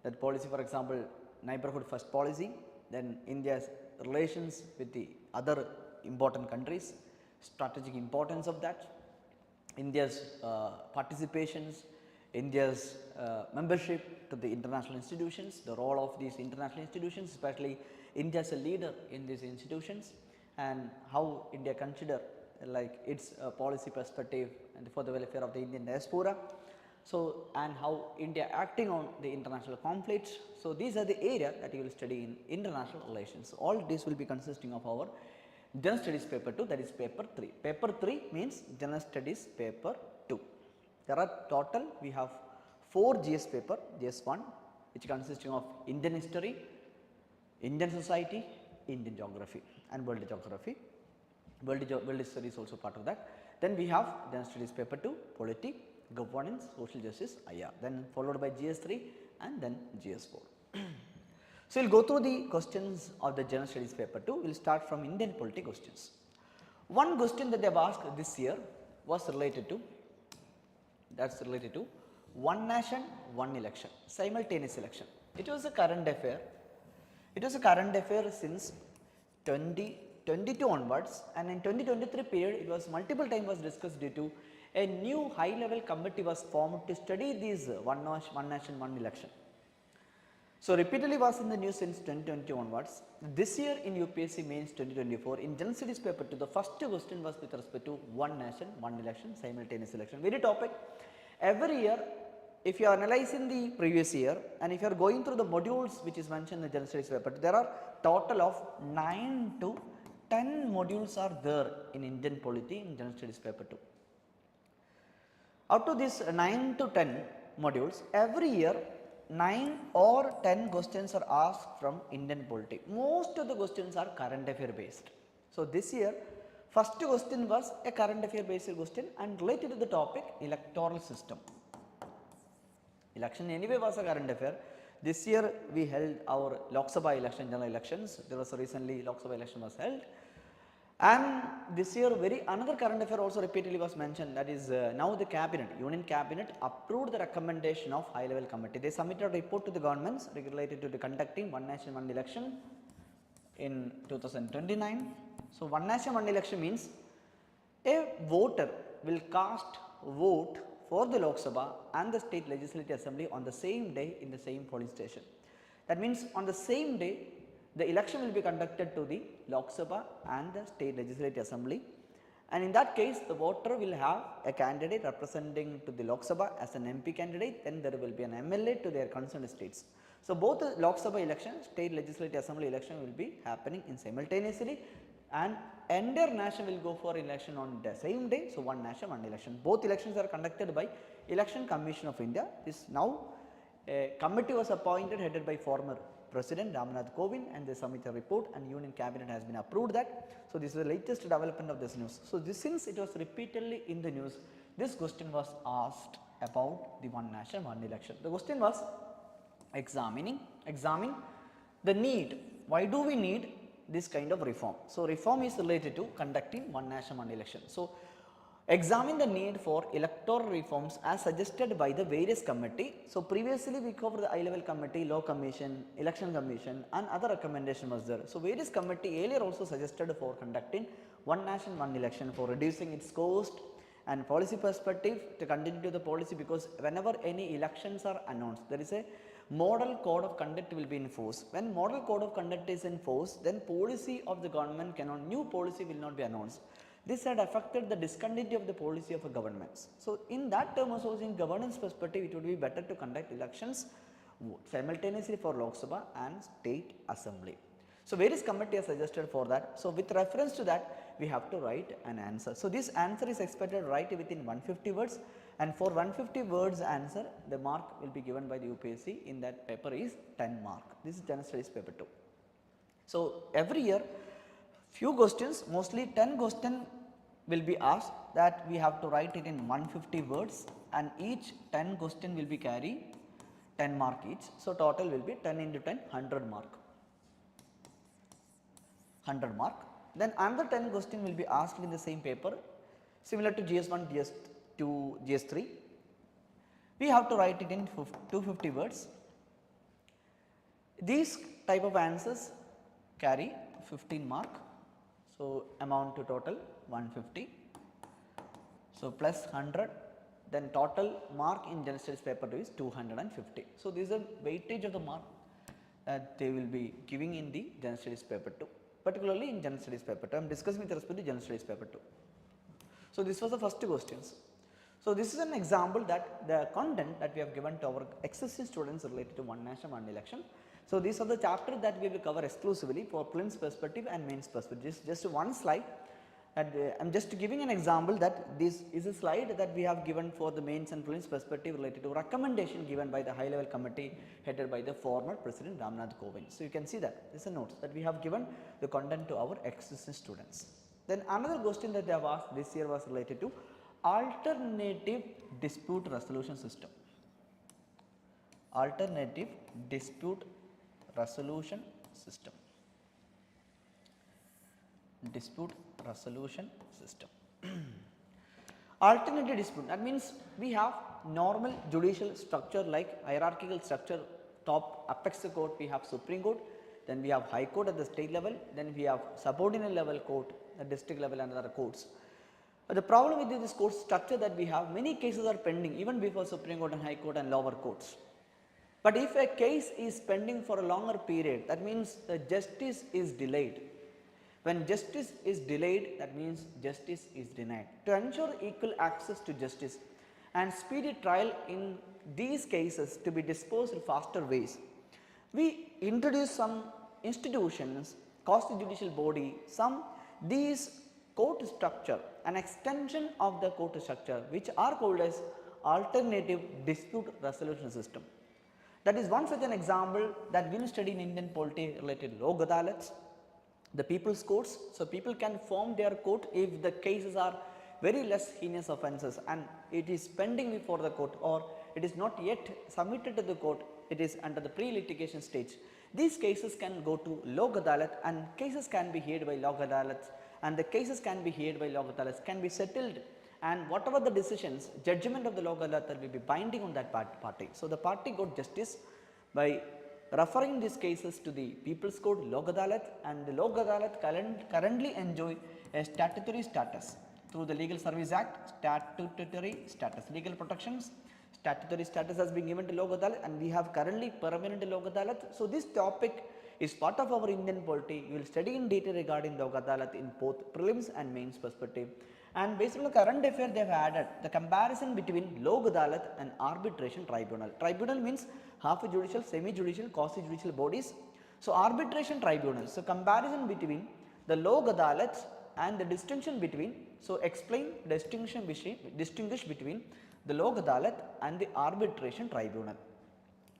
that policy, for example, neighborhood first policy, then India's relations with the other important countries, strategic importance of that, India's participations, India's membership to the international institutions, the role of these international institutions, especially India as a leader in these institutions, and how India consider like its policy perspective and for the welfare of the Indian diaspora. So, and how India acting on the international conflicts. So, these are the area that you will study in international relations. So, all this will be consisting of our General Studies paper 2, that is paper 3. Paper 3 means General Studies paper 2. There are total, we have 4 GS paper, GS 1 which consisting of Indian history, Indian society, Indian geography and world geography. World history is also part of that. Then we have General Studies paper 2, polity, governance, social justice, IR, then followed by GS 3 and then GS 4. So, we will go through the questions of the General Studies paper 2. We will start from Indian polity questions. One question that they have asked this year was related to, one nation, one election, simultaneous election. It was a current affair. It was a current affair since 2022 onwards, and in 2023 period it was multiple times was discussed due to a new high level committee was formed to study these one nation, one election. So, repeatedly was in the news since 2020 onwards. This year in UPSC Mains 2024, in General Studies paper 2, the first question was with respect to one nation, one election, simultaneous election. Very topic. Every year, if you are analyzing the previous year and if you are going through the modules which is mentioned in the General Studies paper 2, there are total of 9 to 10 modules are there in Indian polity in General Studies paper 2. Out of these 9 to 10 modules, every year 9 or 10 questions are asked from Indian polity. Most of the questions are current affair based. So, this year first question was a current affair based question and related to the topic electoral system. Election anyway was a current affair. This year we held our Lok Sabha election, general elections. There was recently Lok Sabha election was held. And this year another current affair also repeatedly was mentioned, that is now the cabinet, union cabinet approved the recommendation of high level committee. They submitted a report to the governments related to the conducting one nation one election in 2029. So, one nation one election means a voter will cast vote for the Lok Sabha and the state legislative assembly on the same day in the same polling station. That means on the same day the election will be conducted to the Lok Sabha and the state legislative assembly, and in that case the voter will have a candidate representing to the Lok Sabha as an MP candidate, then there will be an MLA to their concerned states. So, both the Lok Sabha election, state legislative assembly election will be happening in simultaneously, and entire nation will go for election on the same day. So, one nation one election. Both elections are conducted by Election Commission of India. This now a committee was appointed headed by former President Ramnath Kovind, and they submitted a report and Union Cabinet has been approved that. So, this is the latest development of this news. So, this since it was repeatedly in the news, this question was asked about the one nation one election. The question was examine the need, why do we need this kind of reform. So, reform is related to conducting one nation one election. So, examine the need for electoral reforms as suggested by the various committee. So, previously we covered the high level committee, law commission, election commission and other recommendation was there. So, various committee earlier also suggested for conducting one nation one election for reducing its cost and policy perspective to continue to the policy, because whenever any elections are announced there is a model code of conduct will be in force. When model code of conduct is in force, then policy of the government cannot, new policy will not be announced. This had affected the discontinuity of the policy of a governments. So, in that term also in governance perspective it would be better to conduct elections simultaneously for Lok Sabha and state assembly. So, various committee are suggested for that. So, with reference to that we have to write an answer. So, this answer is expected to write within 150 words, and for 150 words answer the mark will be given by the UPSC in that paper is 10 mark. This is General Studies paper 2. So, every year few questions, mostly 10 question will be asked, that we have to write it in 150 words, and each 10 question will be carry 10 mark each. So, total will be 10 into 10 100 mark. 100 mark. Then another 10 question will be asked in the same paper, similar to GS1, GS2, GS3. We have to write it in 250 words. These type of answers carry 15 mark. So, amount to total 150. So, plus 100, then total mark in general studies paper 2 is 250. So, this is a weightage of the mark that they will be giving in the general studies paper 2, particularly in general studies paper 2. I am discussing with respect to general studies paper 2. So, this was the first questions. So, this is an example that the content that we have given to our existing students related to one nation, one election. So, these are the chapters that we will cover exclusively for prelims perspective and mains perspective. This is just one slide, and I am just giving an example that this is a slide that we have given for the mains and prelims perspective related to recommendation given by the high level committee headed by the former President Ramnath Kovind. So, you can see that this is a note that we have given the content to our existing students. Then another question that they have asked this year was related to alternative dispute resolution system. Alternative dispute resolution system. Dispute resolution system. Alternative dispute, that means we have normal judicial structure like hierarchical structure, top apex court we have Supreme Court, then we have High Court at the state level, then we have subordinate level court at district level and other courts. But the problem with this court structure that we have, many cases are pending even before Supreme Court and High Court and lower courts. But if a case is pending for a longer period, that means the justice is delayed. When justice is delayed, that means justice is denied. To ensure equal access to justice and speedy trial in these cases to be disposed in faster ways, we introduce some institutions, quasi-judicial body, these court structure, an extension of the court structure which are called as alternative dispute resolution system. That is one such an example that we will study in Indian polity related Lok Adalats, the people's courts. So, people can form their court if the cases are very less heinous offences and it is pending before the court or it is not yet submitted to the court, it is under the pre-litigation stage. These cases can go to Lok Adalat and cases can be heard by Lok Adalats, and the cases can be heard by Lok Adalats, can be settled, and whatever the decisions, judgment of the Lok Adalat will be binding on that party. So, the party got justice by referring these cases to the People's Court Lok Adalat, and the Lok Adalat currently enjoy a statutory status through the Legal Service Act, statutory status, legal protections, statutory status has been given to Lok Adalat, and we have currently permanent Lok Adalat. So, this topic is part of our Indian polity. We will study in detail regarding Lok Adalat in both prelims and mains perspective. And based on the current affair, they have added the comparison between Lok Adalat and arbitration tribunal. Tribunal means half judicial, semi-judicial, quasi-judicial bodies. So, arbitration tribunal. So, comparison between the Lok Adalat and the distinction between. So, explain distinguish between the Lok Adalat and the arbitration tribunal,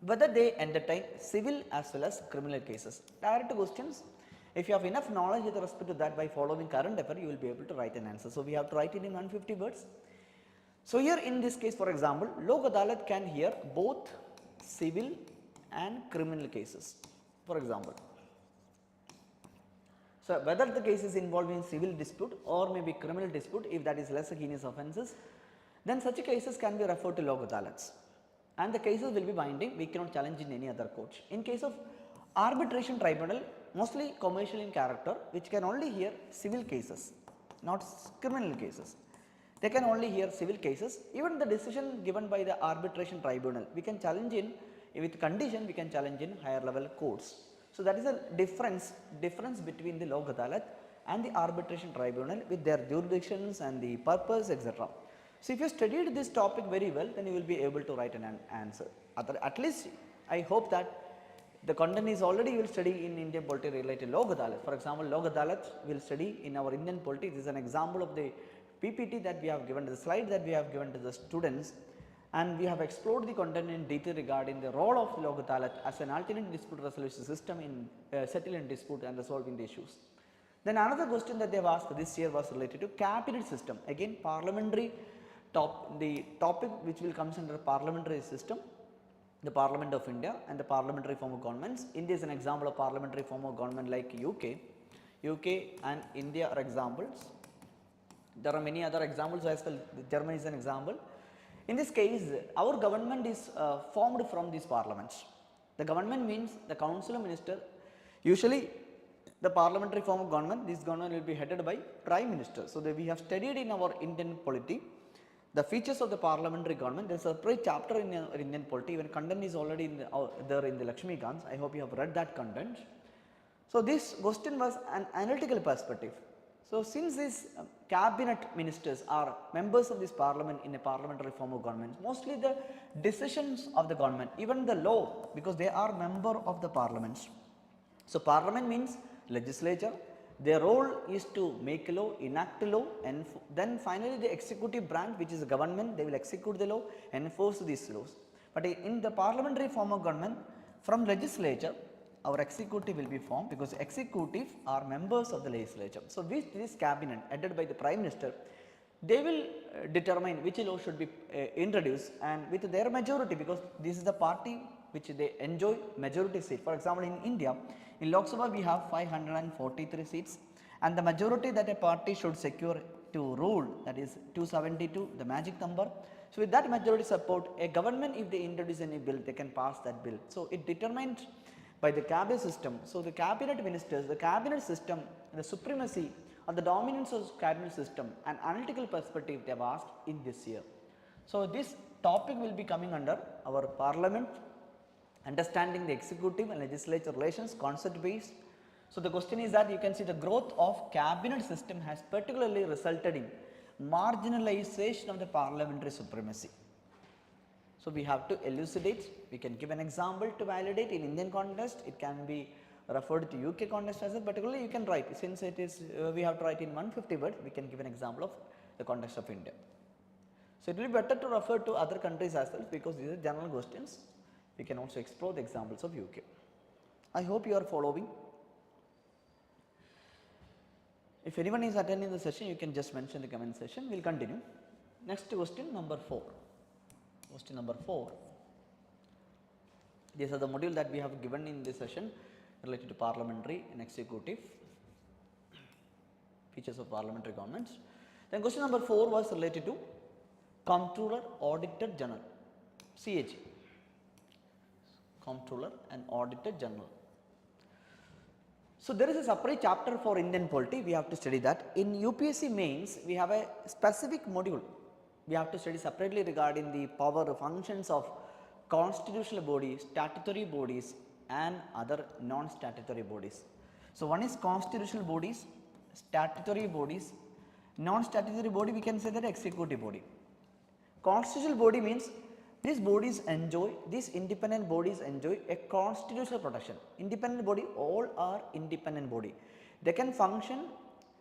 whether they entertain civil as well as criminal cases. Direct questions. If you have enough knowledge with respect to that, by following current affair, you will be able to write an answer. So, we have to write it in 150 words. So, here in this case, for example, Lok Adalat can hear both civil and criminal cases, for example. So, whether the case is involving civil dispute or maybe criminal dispute, if that is less heinous offences, then such cases can be referred to Lok Adalats, and the cases will be binding. We cannot challenge in any other court. In case of arbitration tribunal, mostly commercial in character, which can only hear civil cases, not criminal cases. They can only hear civil cases. Even the decision given by the arbitration tribunal, we can challenge in, with condition we can challenge in higher level courts. So, that is a difference between the Lok Adalat and the arbitration tribunal with their jurisdictions and the purpose, etc. So, if you studied this topic very well, then you will be able to write an answer. At least I hope that the content is already you will study in Indian polity related Lok Adalat. For example, Lok Adalat will study in our Indian polity. This is an example of the PPT that we have given, the slide that we have given to the students, and we have explored the content in detail regarding the role of Lok Adalat as an alternate dispute resolution system in settling dispute and resolving the issues. Then another question that they have asked this year was related to cabinet system. Again, parliamentary the topic which will comes under parliamentary system, the Parliament of India and the parliamentary form of governments. India is an example of parliamentary form of government like UK and India are examples. There are many other examples as well. Germany is an example. In this case, our government is formed from these parliaments. The government means the council of minister. Usually the parliamentary form of government, this government will be headed by prime minister. So that we have studied in our Indian polity the features of the parliamentary government. There is a separate chapter in our Indian polity, even content is already in there in the Lakshmi Gans. I hope you have read that content. So this question was an analytical perspective. So since these cabinet ministers are members of this parliament in a parliamentary form of government, mostly the decisions of the government, even the law, because they are member of the parliaments. So parliament means legislature. Their role is to make a law, enact a law, and then finally the executive branch, which is the government, they will execute the law, enforce these laws. But in the parliamentary form of government, from legislature, our executive will be formed, because executive are members of the legislature. So this cabinet headed by the prime minister, they will determine which law should be introduced, and with their majority, because this is the party which they enjoy majority seat. For example, in India, in Lok Sabha we have 543 seats, and the majority that a party should secure to rule, that is 272, the magic number. So with that majority support, a government, if they introduce any bill, they can pass that bill. So it determined by the cabinet system. So the cabinet ministers, the cabinet system, the supremacy or the dominance of cabinet system, an analytical perspective they have asked in this year. So this topic will be coming under our parliament, understanding the executive and legislature relations, concept based. So the question is that you can see the growth of cabinet system has particularly resulted in marginalization of the parliamentary supremacy. So we have to elucidate, we can give an example to validate. In Indian context, it can be referred to UK context as well, particularly you can write, since it is we have to write in 150 words, we can give an example of the context of India. So it will be better to refer to other countries as well, because these are general questions. We can also explore the examples of UK. I hope you are following. If anyone is attending the session, you can just mention the comment section. We will continue. Next question number 4. Question number 4. These are the module that we have given in this session related to parliamentary and executive features of parliamentary governments. Then question number 4 was related to Comptroller Auditor General, CAG. Comptroller and Auditor General. So there is a separate chapter for Indian polity, we have to study that. In UPSC Mains, we have a specific module. We have to study separately regarding the power functions of constitutional bodies, statutory bodies and other non-statutory bodies. So one is constitutional bodies, statutory bodies, non-statutory body, we can say that executive body. Constitutional body means these bodies enjoy, these independent bodies enjoy a constitutional protection. Independent body, all are independent body. They can function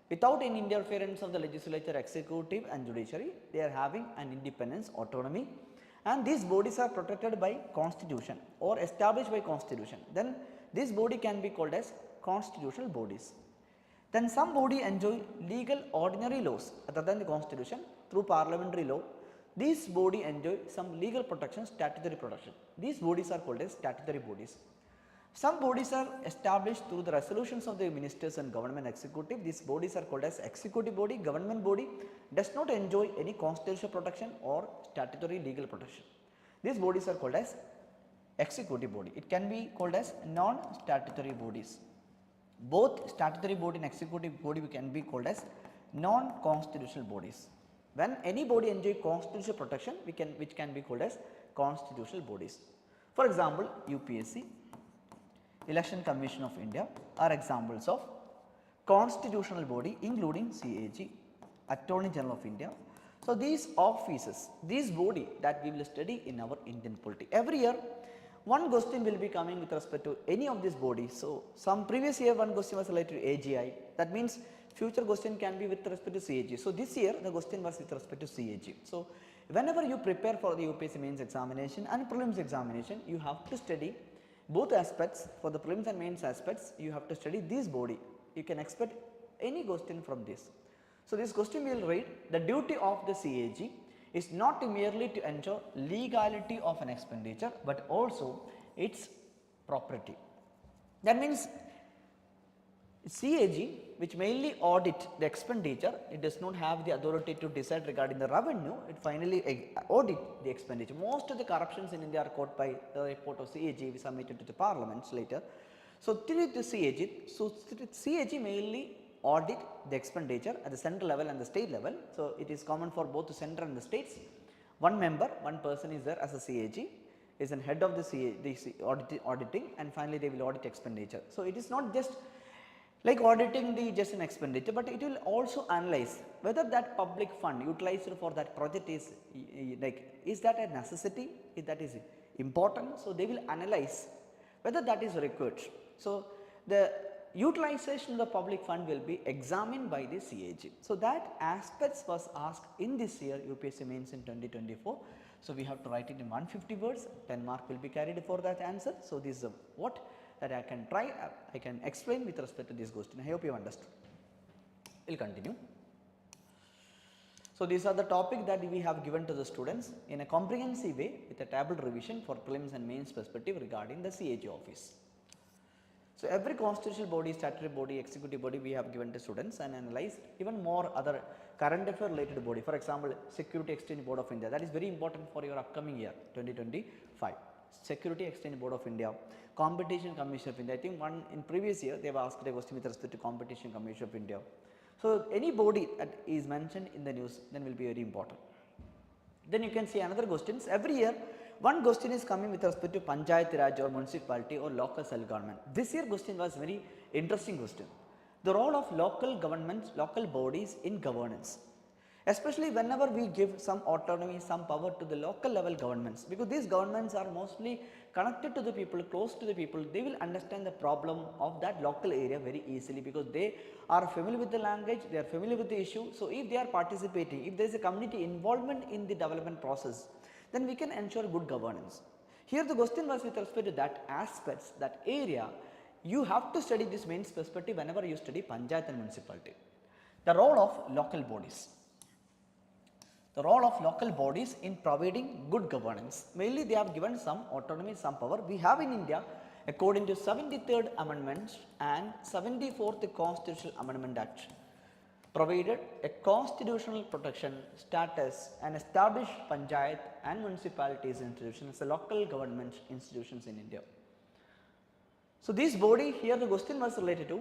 without any interference of the legislature, executive and judiciary. They are having an independence, autonomy, and these bodies are protected by constitution or established by constitution. Then this body can be called as constitutional bodies. Then some body enjoy legal ordinary laws other than the constitution through parliamentary law. These body enjoy some legal protection, statutory protection. These bodies are called as statutory bodies. Some bodies are established through the resolutions of the ministers and government executive. These bodies are called as executive body. Government body does not enjoy any constitutional protection or statutory legal protection. These bodies are called as executive body. It can be called as non-statutory bodies. Both statutory body and executive body can be called as non-constitutional bodies. When any body enjoy constitutional protection, which can be called as constitutional bodies. For example, UPSC, Election Commission of India are examples of constitutional body, including CAG, Attorney General of India. So these offices, these body that we will study in our Indian polity. Every year, one question will be coming with respect to any of these bodies. So some previous year one question was related to AGI. That means future question can be with respect to CAG. So this year the question was with respect to CAG. So whenever you prepare for the UPSC mains examination and prelims examination, you have to study both aspects. For the prelims and mains aspects, you have to study this body. You can expect any question from this. So this question we will read, the duty of the CAG is not merely to ensure legality of an expenditure, but also its propriety. That means CAG, which mainly audit the expenditure, it does not have the authority to decide regarding the revenue, it finally audit the expenditure. Most of the corruptions in India are caught by the report of CAG we submitted to the parliaments later. So, through the CAG mainly audit the expenditure at the central level and the state level. So, it is common for both the center and the states. One member, one person is there as a CAG, is an head of the auditing, and finally they will audit expenditure. So, it is not just like auditing the just an expenditure, but it will also analyze whether that public fund utilized for that project is is that a necessity, if that is important. So, they will analyze whether that is required. So, the utilization of the public fund will be examined by the CAG. So, that aspects was asked in this year UPSC Mains in 2024. So, we have to write it in 150 words, 10 mark will be carried for that answer. So, this is what that I can try, I can explain with respect to this question. I hope you understood. We will continue. So, these are the topic that we have given to the students in a comprehensive way with a table revision for prelims and mains perspective regarding the CAG office. So, every constitutional body, statutory body, executive body we have given to students and analyzed even more other current affair related body. For example, Security Exchange Board of India, that is very important for your upcoming year 2025. Security Exchange Board of India, Competition Commission of India. I think one in previous year they have asked a question with respect to Competition Commission of India. So, any body that is mentioned in the news then will be very important. Then you can see another questions every year. One question is coming with respect to Panchayat Raj or municipality or local self-government. This year question was very interesting question. The role of local governments, local bodies in governance. Especially whenever we give some autonomy, some power to the local level governments, because these governments are mostly connected to the people, close to the people, they will understand the problem of that local area very easily, because they are familiar with the language, they are familiar with the issue. So, if they are participating, if there is a community involvement in the development process, then we can ensure good governance. Here the question was with respect to that aspects, that area, you have to study this mains perspective whenever you study Panchayat and municipality. The role of local bodies. The role of local bodies in providing good governance. Mainly they have given some autonomy, some power. We have in India according to 73rd Amendment and 74th Constitutional Amendment Act provided a constitutional protection status and established Panchayat and municipalities institutions as local government institutions in India. So, this body here the question was related to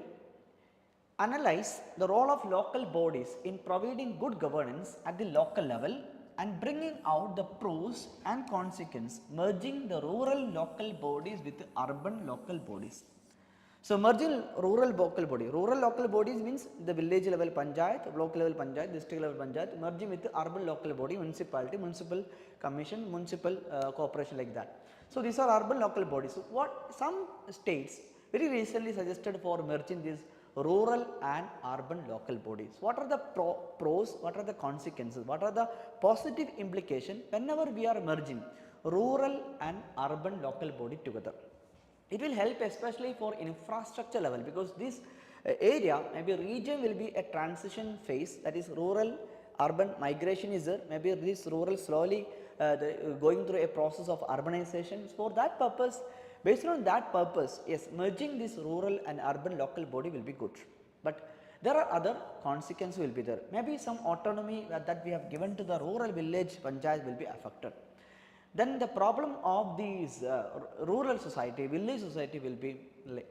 analyze the role of local bodies in providing good governance at the local level and bringing out the pros and consequences merging the rural local bodies with the urban local bodies. So, merging rural local bodies means the village level panchayat, block level panchayat, district level panchayat, merging with the urban local body, municipality, municipal commission, municipal corporation like that. So, these are urban local bodies. So, what some states very recently suggested for merging these rural and urban local bodies. What are the pros, what are the consequences, what are the positive implications whenever we are merging rural and urban local body together. It will help especially for infrastructure level, because this area maybe region will be a transition phase, that is rural urban migration is there, maybe this rural slowly going through a process of urbanization. For that purpose, based on that purpose, yes, merging this rural and urban local body will be good, but there are other consequences will be there. Maybe some autonomy that we have given to the rural village panchayat will be affected. Then the problem of these rural society, village society will be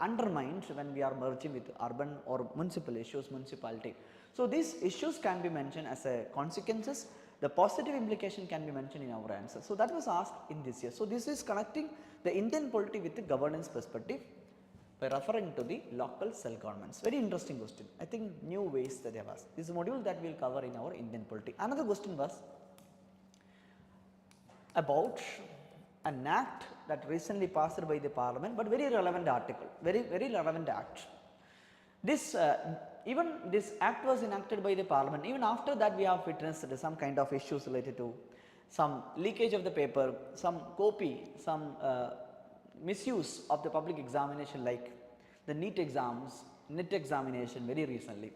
undermined when we are merging with urban or municipal issues, municipality. So, these issues can be mentioned as a consequences, the positive implication can be mentioned in our answer. So, that was asked in this year. So, this is connecting the Indian polity with the governance perspective by referring to the local self-governments. Very interesting question. I think new ways that they have asked. This is a module that we will cover in our Indian polity. Another question was about an act that recently passed by the parliament, but very relevant article, very relevant act. This even this act was enacted by the parliament, even after that we have witnessed some kind of issues related to some leakage of the paper, some copy, some misuse of the public examination like the NEET exams, NET examination very recently.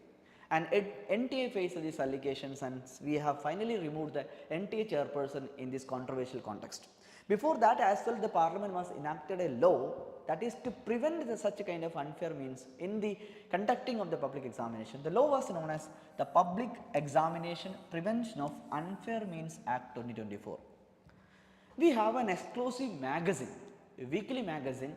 And NTA faced these allegations, and we have finally removed the NTA chairperson in this controversial context. Before that as well, the parliament was enacted a law that is to prevent such kind of unfair means in the conducting of the public examination. The law was known as the Public Examination Prevention of Unfair Means Act 2024. We have an exclusive magazine, a weekly magazine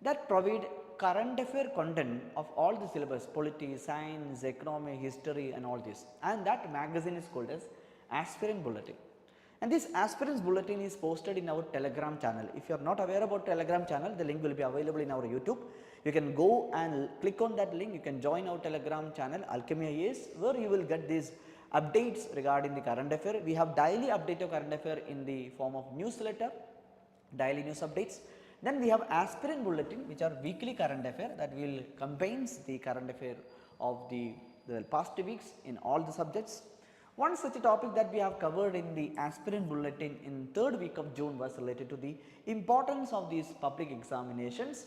that provide current affair content of all the syllabus, polity, science, economy, history and all this, and that magazine is called as Aspirant Bulletin. And this Aspirants Bulletin is posted in our Telegram channel. If you are not aware about Telegram channel, the link will be available in our YouTube. You can go and click on that link, you can join our Telegram channel Alchemy IAS, where you will get these updates regarding the current affair. We have daily update of current affair in the form of newsletter, daily news updates. Then we have Aspirant Bulletin, which are weekly current affair that will contains the current affair of the past weeks in all the subjects. One such a topic that we have covered in the Aspirant Bulletin in 3rd week of June was related to the importance of these public examinations,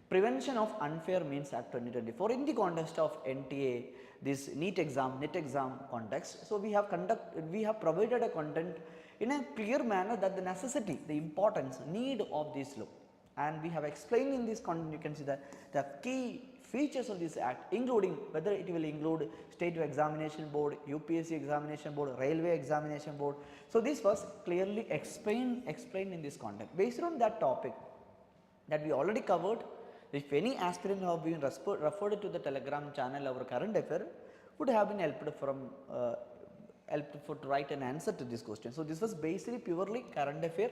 prevention of unfair means Act 2024 in the context of NTA, this NET exam context. So we have provided a content in a clear manner that the necessity, the importance, need of this law, and we have explained in this content. You can see that the key features of this act, including whether it will include State Examination Board, UPSC Examination Board, Railway Examination Board. So this was clearly explained in this content. Based on that topic that we already covered, if any aspirant have been referred to the Telegram channel, our current affair would have been helped to write an answer to this question. So this was basically purely current affair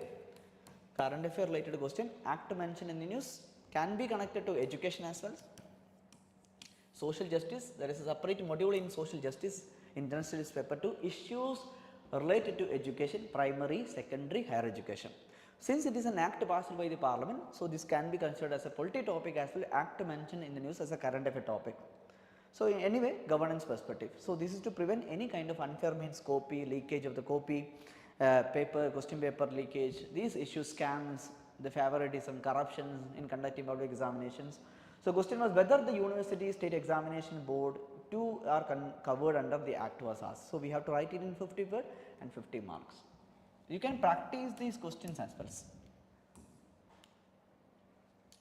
related question. Act mentioned in the news can be connected to education as well. Social justice, there is a separate module in social justice in General Studies paper 2, issues related to education, primary, secondary, higher education. Since it is an act passed by the parliament, so this can be considered as a polity topic as well, act mentioned in the news as a current affair topic. So anyway, governance perspective. So this is to prevent any kind of unfair means copy, leakage of the copy, question paper leakage, these issues, scams, the favoritism, corruption in conducting public examinations. So question was whether the University State Examination Board two are covered under the act was asked. So we have to write it in 50 word and 50 marks. You can practice these questions as well.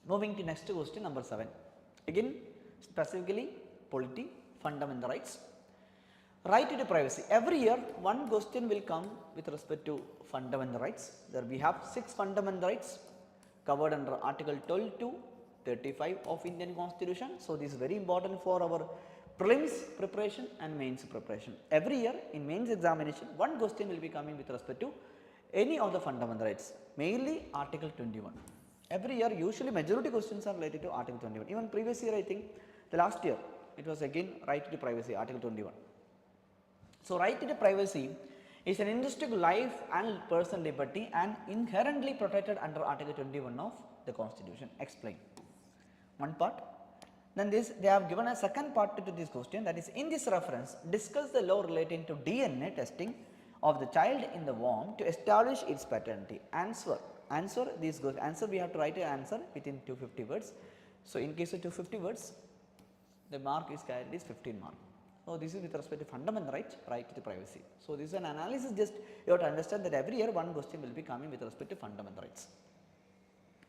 Moving to next question number 7. Again specifically polity, fundamental rights. Right to privacy. Every year one question will come with respect to fundamental rights. There we have 6 fundamental rights covered under Article 12 to 35 of Indian Constitution. So this is very important for our prelims preparation and mains preparation. Every year in mains examination one question will be coming with respect to any of the fundamental rights, mainly Article 21. Every year usually majority questions are related to Article 21. Even previous year I think the last year it was again right to privacy, Article 21. So right to privacy is an interest to life and personal liberty and inherently protected under Article 21 of the Constitution. Explain. One part. Then they have given a second part to this question, that is in this reference discuss the law relating to DNA testing of the child in the womb to establish its paternity. Answer this goes answer, we have to write an answer within 250 words. So in case of 250 words the mark is carried is 15 mark. So this is with respect to fundamental rights, right to privacy. So this is an analysis, just you have to understand that every year one question will be coming with respect to fundamental rights.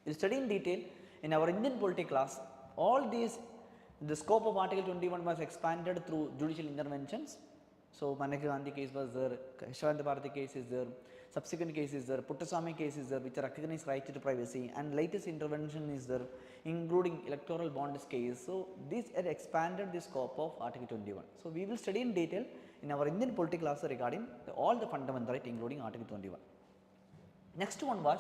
We will study in detail in our Indian polity class. All these, the scope of Article 21 was expanded through judicial interventions. So Maneka Gandhi case was there, Yashwant Bharati case is there, subsequent case is there, Puttaswamy case is there, which recognize right to privacy, and latest intervention is there, including electoral bonds case. So these had expanded the scope of Article 21. So we will study in detail in our Indian polity class regarding all the fundamental right, including Article 21. Next one was,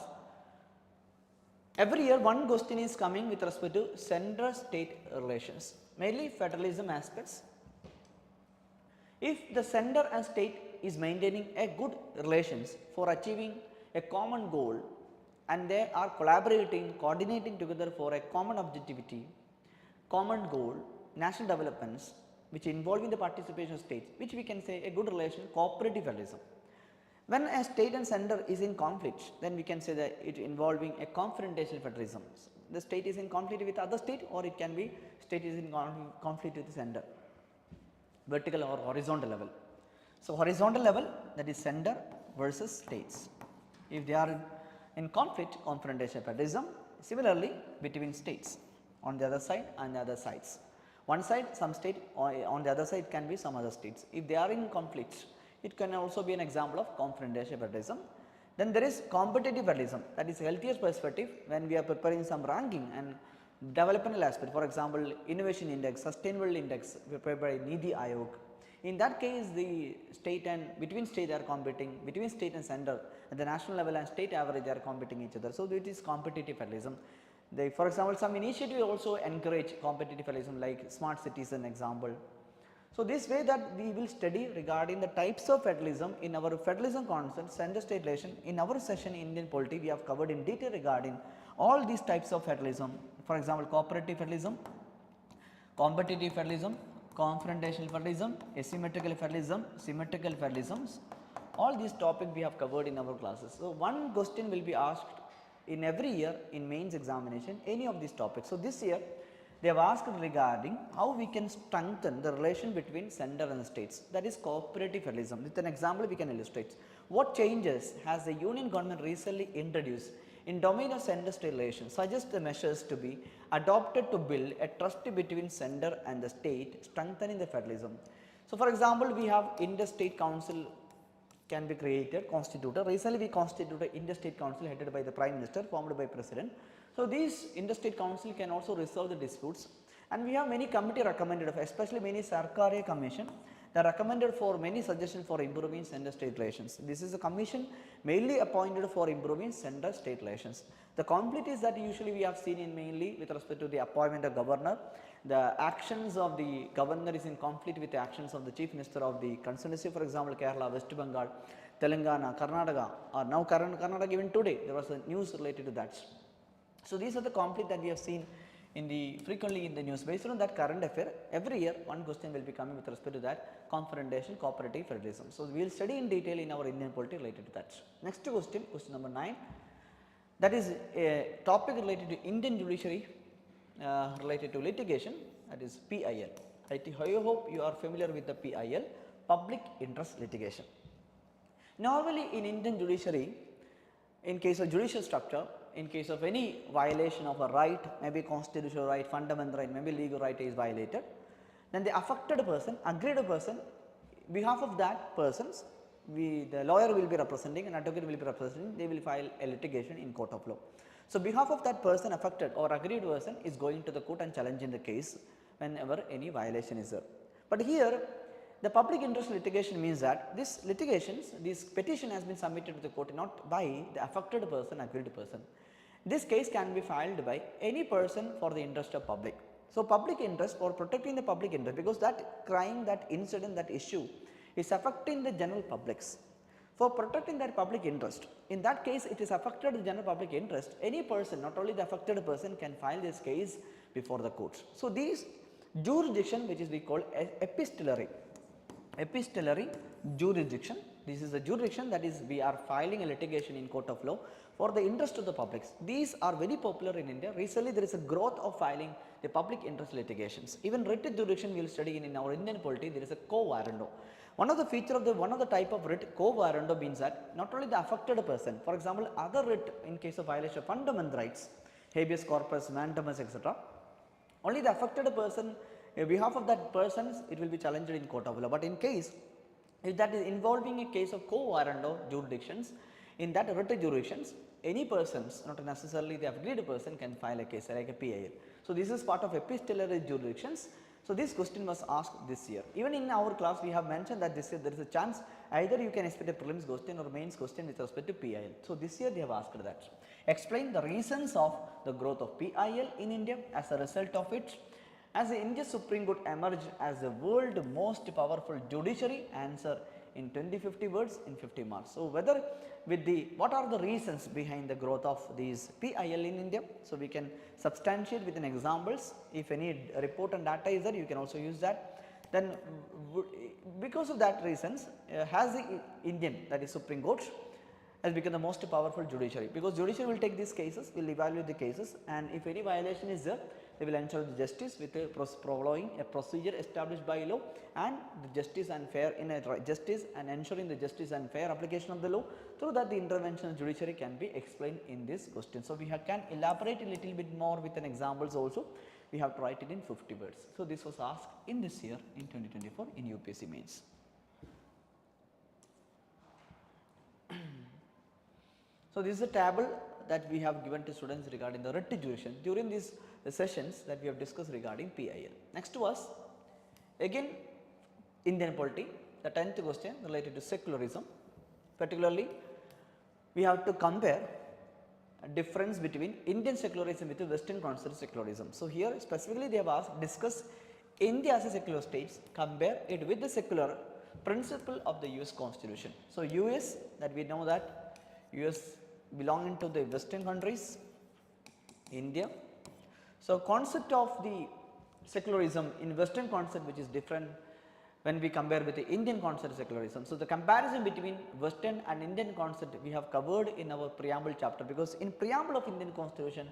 every year one question is coming with respect to center-state relations, mainly federalism aspects. If the center and state is maintaining a good relations for achieving a common goal and they are collaborating, coordinating together for a common objectivity, common goal, national developments which involving the participation of states, which we can say a good relation, cooperative federalism. When a state and center is in conflict, then we can say that it involving a confrontational federalism. The state is in conflict with other state, or it can be state is in conflict with the center, vertical or horizontal level. So horizontal level, that is center versus states. If they are In conflict, confrontation federalism, similarly between states on the other side and the other sides. One side some state, or on the other side can be some other states. If they are in conflict, it can also be an example of confrontation federalism. Then there is competitive federalism, that is healthiest perspective when we are preparing some ranking and developmental aspect. For example, innovation index, sustainable index prepared by Niti Aayog. In that case, the state and between state they are competing, between state and center at the national level and state average they are competing each other. So, it is competitive federalism. They, for example, some initiative also encourage competitive federalism like smart cities an example. So, this way that we will study regarding the types of federalism in our federalism concept, center state relation. In our session Indian polity, we have covered in detail regarding all these types of federalism. For example, cooperative federalism, competitive federalism, confrontational federalism, asymmetrical federalism, symmetrical federalisms. All these topics we have covered in our classes. So, one question will be asked in every year in mains examination, any of these topics. So, this year they have asked regarding how we can strengthen the relation between center and states, that is cooperative federalism. With an example we can illustrate. What changes has the union government recently introduced in domain of center state relations? Suggest the measures to be adopted to build a trust between center and the state, strengthening the federalism. So, for example, we have interstate council can be created, constituted. Recently we constituted interstate council headed by the prime minister, formed by president. So, these interstate council can also resolve the disputes, and we have many committee recommended, especially many Sarkari commission that recommended for many suggestions for improving center state relations. This is a commission mainly appointed for improving center state relations. The conflict is that usually we have seen in mainly with respect to the appointment of governor. The actions of the governor is in conflict with the actions of the chief minister of the constituency. For example, Kerala, West Bengal, Telangana, Karnataka, or now Karnataka. Even today there was a news related to that. So, these are the conflict that we have seen in the frequently in the news. Based on that current affair, every year one question will be coming with respect to that confrontation, cooperative federalism. So, we will study in detail in our Indian polity related to that. Next question, question number 9, that is a topic related to Indian judiciary related to litigation, that is PIL. I hope you are familiar with the PIL, public interest litigation. Normally in Indian judiciary, in case of judicial structure, in case of any violation of a right, maybe constitutional right, fundamental right, maybe legal right is violated, then the affected person, aggrieved person, behalf of that persons, the lawyer will be representing and advocate will be representing, they will file a litigation in court of law. So, behalf of that person affected or aggrieved person is going to the court and challenging the case whenever any violation is there. But here the public interest litigation means that this litigations, this petition has been submitted to the court not by the affected person, aggrieved person. This case can be filed by any person for the interest of public. So, public interest or protecting the public interest, because that crime, that incident, that issue is affecting the general publics. For protecting that public interest, in that case it is affected the general public interest, any person, not only the affected person, can file this case before the courts. So, these jurisdiction which is we call epistolary jurisdiction, this is a jurisdiction that is we are filing a litigation in court of law for the interest of the publics. These are very popular in India. Recently there is a growth of filing the public interest litigations. Even writ jurisdiction we will study in our Indian polity, there is a quo warranto. One of the feature of one of the type of writ, quo warranto, means that not only the affected person, for example, other writ in case of violation of fundamental rights, habeas corpus, mandamus, etc., only the affected person, on behalf of that persons, it will be challenged in court of law. But in case if that is involving a case of quo warranto jurisdictions, in that writ jurisdictions, any persons, not necessarily the aggrieved person, can file a case like a PIL. So, this is part of epistolary jurisdictions. So, this question was asked this year. Even in our class we have mentioned that this year there is a chance either you can expect a prelims question or mains question with respect to PIL. So, this year they have asked that. Explain the reasons of the growth of PIL in India. As a result of it, as the Indian Supreme Court emerged as the world's most powerful judiciary, answer in 20-50 words in 50 marks. So, whether with the what are the reasons behind the growth of these PIL in India? So, we can substantiate with an examples. If any report and data is there, you can also use that. Then because of that reasons, has the Indian, that is Supreme Court, has become the most powerful judiciary, because judiciary will take these cases, will evaluate the cases, and if any violation is there, they will ensure the justice with following a procedure established by law and the justice and fair in a justice and ensuring the justice and fair application of the law. Through that the intervention of judiciary can be explained in this question. So, we can elaborate a little bit more with an examples also. We have to write it in 50 words. So, this was asked in this year in 2024 in UPSC Mains. So, this is a table that we have given to students regarding the writ jurisdiction during these sessions that we have discussed regarding PIL. Next was again Indian polity, the 10th question related to secularism. Particularly, we have to compare a difference between Indian secularism with Western concept secularism. So, here specifically they have asked discuss India as a secular state, compare it with the secular principle of the US Constitution. So, US, that we know that US belonging to the Western countries, India. So, concept of the secularism in Western concept which is different when we compare with the Indian concept of secularism. So, the comparison between Western and Indian concept we have covered in our preamble chapter, because in preamble of Indian Constitution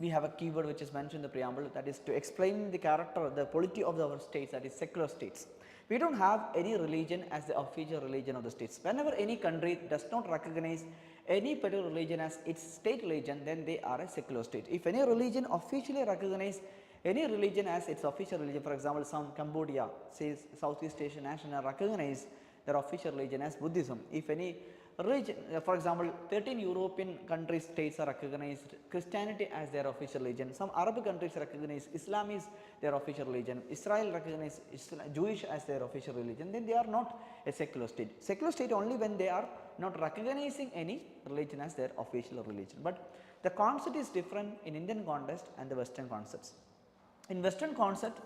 we have a keyword which is mentioned in the preamble, that is to explain the character, the polity of our states, that is secular states. We do not have any religion as the official religion of the states. Whenever any country does not recognize any particular religion as its state religion, then they are a secular state. If any religion officially recognize any religion as its official religion, for example, some Cambodia, says Southeast Asian nation recognize their official religion as Buddhism. If any religion, for example, 13 European countries states are recognized Christianity as their official religion. Some Arab countries recognize Islam is their official religion. Israel recognize Jewish as their official religion. Then they are not a secular state. Secular state only when they are not recognizing any religion as their official religion. But the concept is different in Indian context and the Western concepts. In Western concept,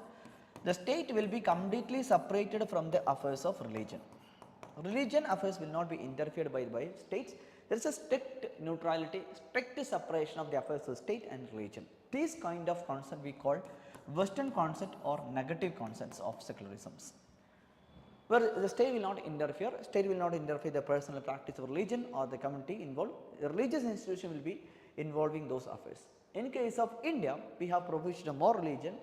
the state will be completely separated from the affairs of religion. Religion affairs will not be interfered by states. There is a strict neutrality, strict separation of the affairs of state and religion. This kind of concept we call Western concept or negative concepts of secularisms, where the state will not interfere, the personal practice of religion or the community involved. The religious institution will be involving those affairs. In case of India, we have provision of more religion,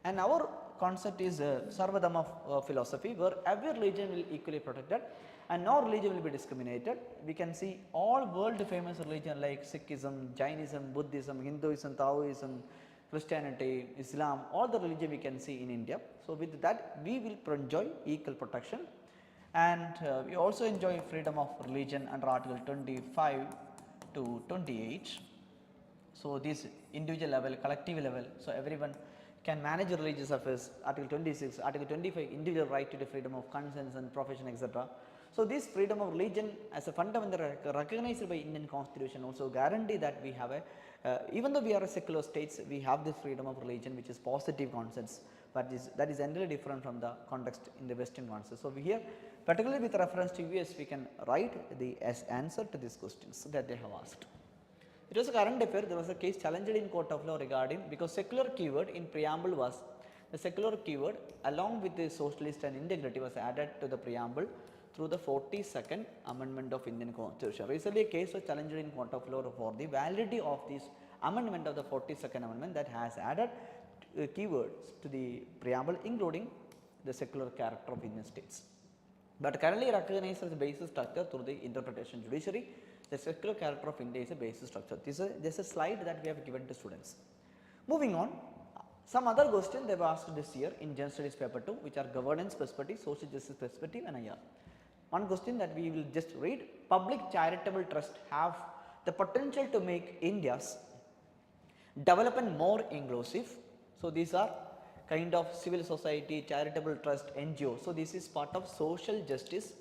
and our concept is Sarvadharma philosophy, where every religion will equally protected and no religion will be discriminated. We can see all world famous religion like Sikhism, Jainism, Buddhism, Hinduism, Taoism, Christianity, Islam, all the religion we can see in India. So, with that we will enjoy equal protection, and we also enjoy freedom of religion under Article 25 to 28. So, this individual level, collective level, so everyone can manage religious affairs. Article 26, Article 25 individual right to the freedom of conscience and profession, etc. So, this freedom of religion as a fundamental recognized by Indian Constitution also guarantee that we have a even though we are a secular states, we have this freedom of religion which is positive concepts, but that is entirely different from the context in the Western concept. So, we here particularly with reference to US we can write the answer to these questions that they have asked. It was a current affair. There was a case challenged in court of law regarding, because secular keyword in preamble was, the secular keyword along with the socialist and integrity was added to the preamble through the 42nd amendment of Indian Constitution. Recently a case was challenged in court of law for the validity of this amendment of the 42nd amendment that has added keywords to the preamble, including the secular character of Indian states, but currently recognized as a basic structure through the interpretation judiciary. The secular character of India is a basic structure. This is a slide that we have given to students. Moving on, some other questions they have asked this year in General Studies paper 2, which are governance perspective, social justice perspective and IR. One question that we will just read: public charitable trust have the potential to make India's development more inclusive. So, these are kind of civil society, charitable trust, NGO. So, this is part of social justice,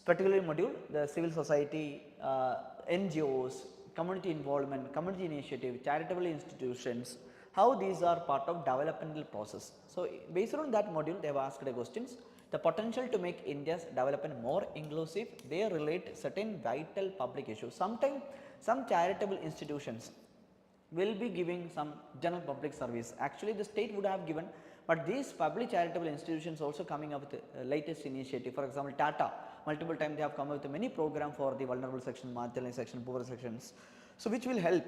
particularly module, the civil society, NGOs, community involvement, community initiative, charitable institutions, how these are part of developmental process. So, based on that module they have asked the questions: the potential to make India's development more inclusive, they relate certain vital public issues. Sometimes some charitable institutions will be giving some general public service, actually the state would have given, but these public charitable institutions also coming up with the latest initiative. For example, Tata, multiple times they have come up with many program for the vulnerable section, marginalized section, poor sections, so which will help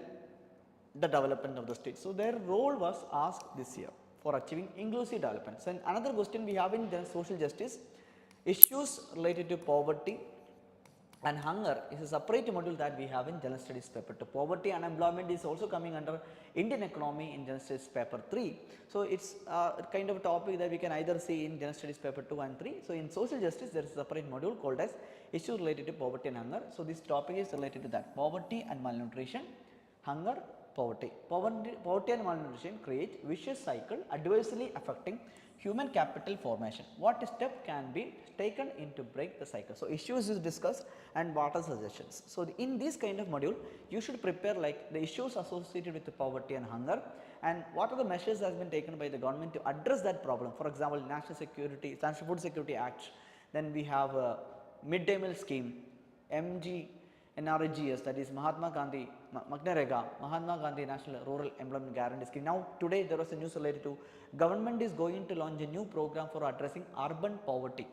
the development of the state. So, their role was asked this year for achieving inclusive development. So, another question we have in the social justice, issues related to poverty and hunger is a separate module that we have in general studies paper 2. Poverty and unemployment is also coming under Indian economy in general studies paper 3. So, it is a kind of topic that we can either see in general studies paper 2 and 3. So, in social justice there is a separate module called as issues related to poverty and hunger. So, this topic is related to that, poverty and malnutrition, hunger, poverty. Poverty and malnutrition create vicious cycle adversely affecting human capital formation. What step can be taken in to break the cycle? So, issues is discussed and what are suggestions. So, in this kind of module you should prepare like the issues associated with the poverty and hunger and what are the measures that has been taken by the government to address that problem. For example, National Food Security Act, then we have a midday meal scheme, NRGS, that is Mahatma Gandhi National Rural Employment Guarantee Scheme. Now today there was a news related to government is going to launch a new program for addressing urban poverty.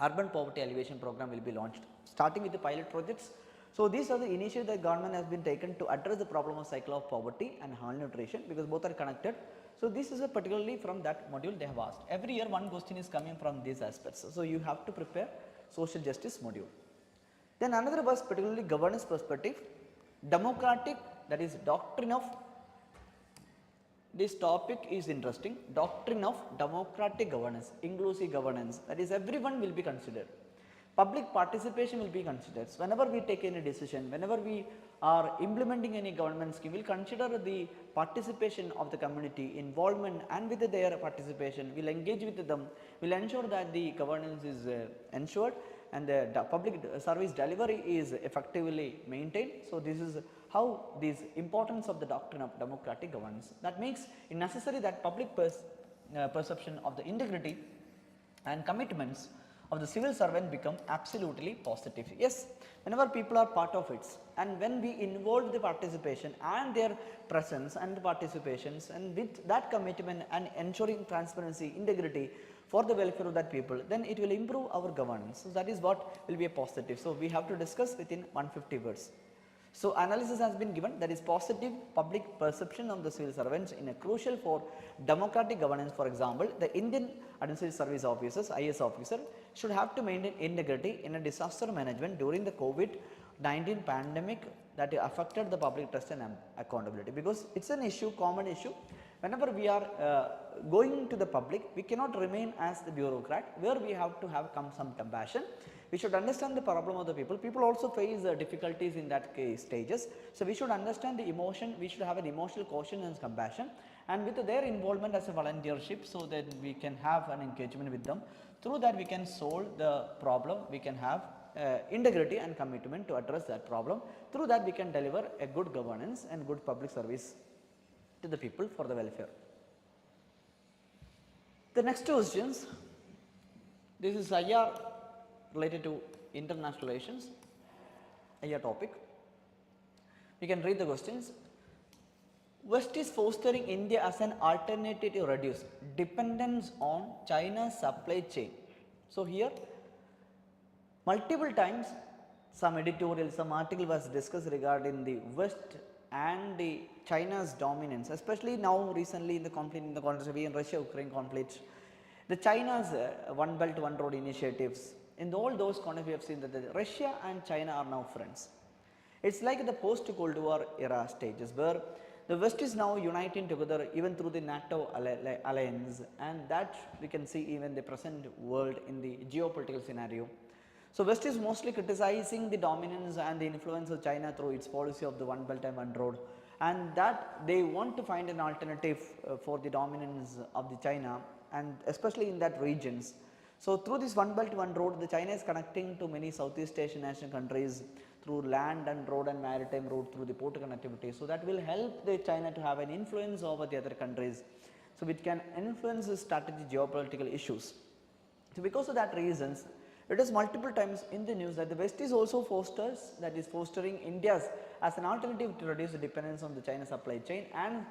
Urban poverty alleviation program will be launched starting with the pilot projects. So, these are the initiatives that government has been taken to address the problem of cycle of poverty and malnutrition, because both are connected. So, this is a particularly from that module they have asked. Every year one question is coming from these aspects. So, you have to prepare social justice module. Then another was particularly governance perspective, democratic, that is doctrine of, this topic is interesting, doctrine of democratic governance, inclusive governance, that is everyone will be considered. Public participation will be considered. So, whenever we take any decision, whenever we are implementing any government scheme, we will consider the participation of the community, involvement, and with their participation, we will engage with them, we will ensure that the governance is ensured and the public service delivery is effectively maintained. So, this is how this importance of the doctrine of democratic governance, that makes it necessary that public perception of the integrity and commitments of the civil servant become absolutely positive. Yes, whenever people are part of it and when we involve the participation and their presence and participations, and with that commitment and ensuring transparency, integrity for the welfare of that people, then it will improve our governance. So, that is what will be a positive. So, we have to discuss within 150 words. So, analysis has been given, that is positive public perception of the civil servants in a crucial for democratic governance. For example, the Indian Administrative Service Officers, IAS officer, should have to maintain integrity in a disaster management during the COVID-19 pandemic that affected the public trust and accountability, because it is an issue, common issue. Whenever we are going to the public, we cannot remain as the bureaucrat, where we have to have some compassion. We should understand the problem of the people. People also face difficulties in that case stages. So, we should understand the emotion, we should have an emotional caution and compassion, and with their involvement as a volunteership, so that we can have an engagement with them. Through that we can solve the problem, we can have integrity and commitment to address that problem. Through that we can deliver a good governance and good public service to the people for the welfare. The next questions, this is IR related to international relations, IR topic. We can read the questions. West is fostering India as an alternative to reduce dependence on China's supply chain. So, here multiple times some editorial, some article was discussed regarding the West and the China's dominance, especially now recently in the conflict in the context of Russia-Ukraine conflict, the China's One Belt One Road initiatives. In all those contexts, we have seen that Russia and China are now friends. It is like the post-Cold War era stages, where the West is now uniting together even through the NATO alliance, and that we can see even the present world in the geopolitical scenario. So, West is mostly criticizing the dominance and the influence of China through its policy of the One Belt and One Road, and that they want to find an alternative for the dominance of the China, and especially in that regions. So, through this One Belt One Road, the China is connecting to many Southeast Asian nation countries through land and road and maritime route through the port connectivity. So, that will help the China to have an influence over the other countries. So, it can influence the strategy geopolitical issues. So, because of that reasons, it is multiple times in the news that the West is also fostering India's as an alternative to reduce the dependence on the China supply chain, and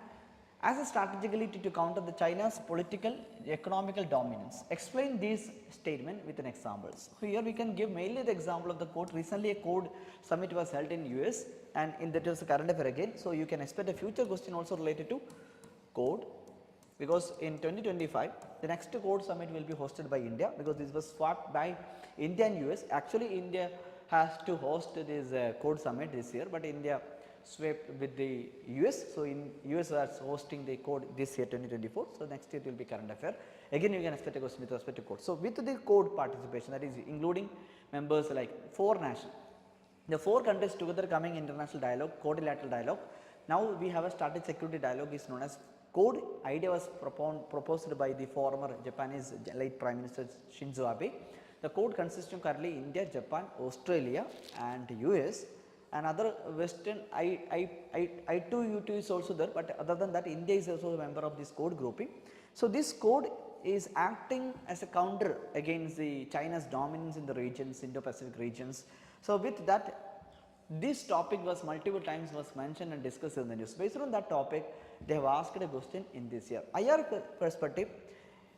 as a strategically to counter the China's political economical dominance. Explain this statement with an examples. So here we can give mainly the example of the code. Recently a code summit was held in US and in that was a current affair again. So you can expect a future question also related to code, because in 2025 the next code summit will be hosted by India, because this was swapped by India and US. Actually India has to host this code summit this year, but India swept with the US. So in US was hosting the code this year 2024. So next year it will be current affair. Again you can expect a question with respect to code. So with the code participation, that is including members like 4 nations, the 4 countries together coming international dialogue, quadrilateral dialogue. Now we have a started security dialogue is known as code. Idea was proposed by the former Japanese late Prime Minister Shinzo Abe. The code consists of currently India, Japan, Australia and US. And other western I2U2 is also there, but other than that India is also a member of this code grouping. So this code is acting as a counter against the China's dominance in the regions, Indo-Pacific regions. So with that, this topic was multiple times was mentioned and discussed in the news. Based on that topic, they have asked a question in this year. IR perspective,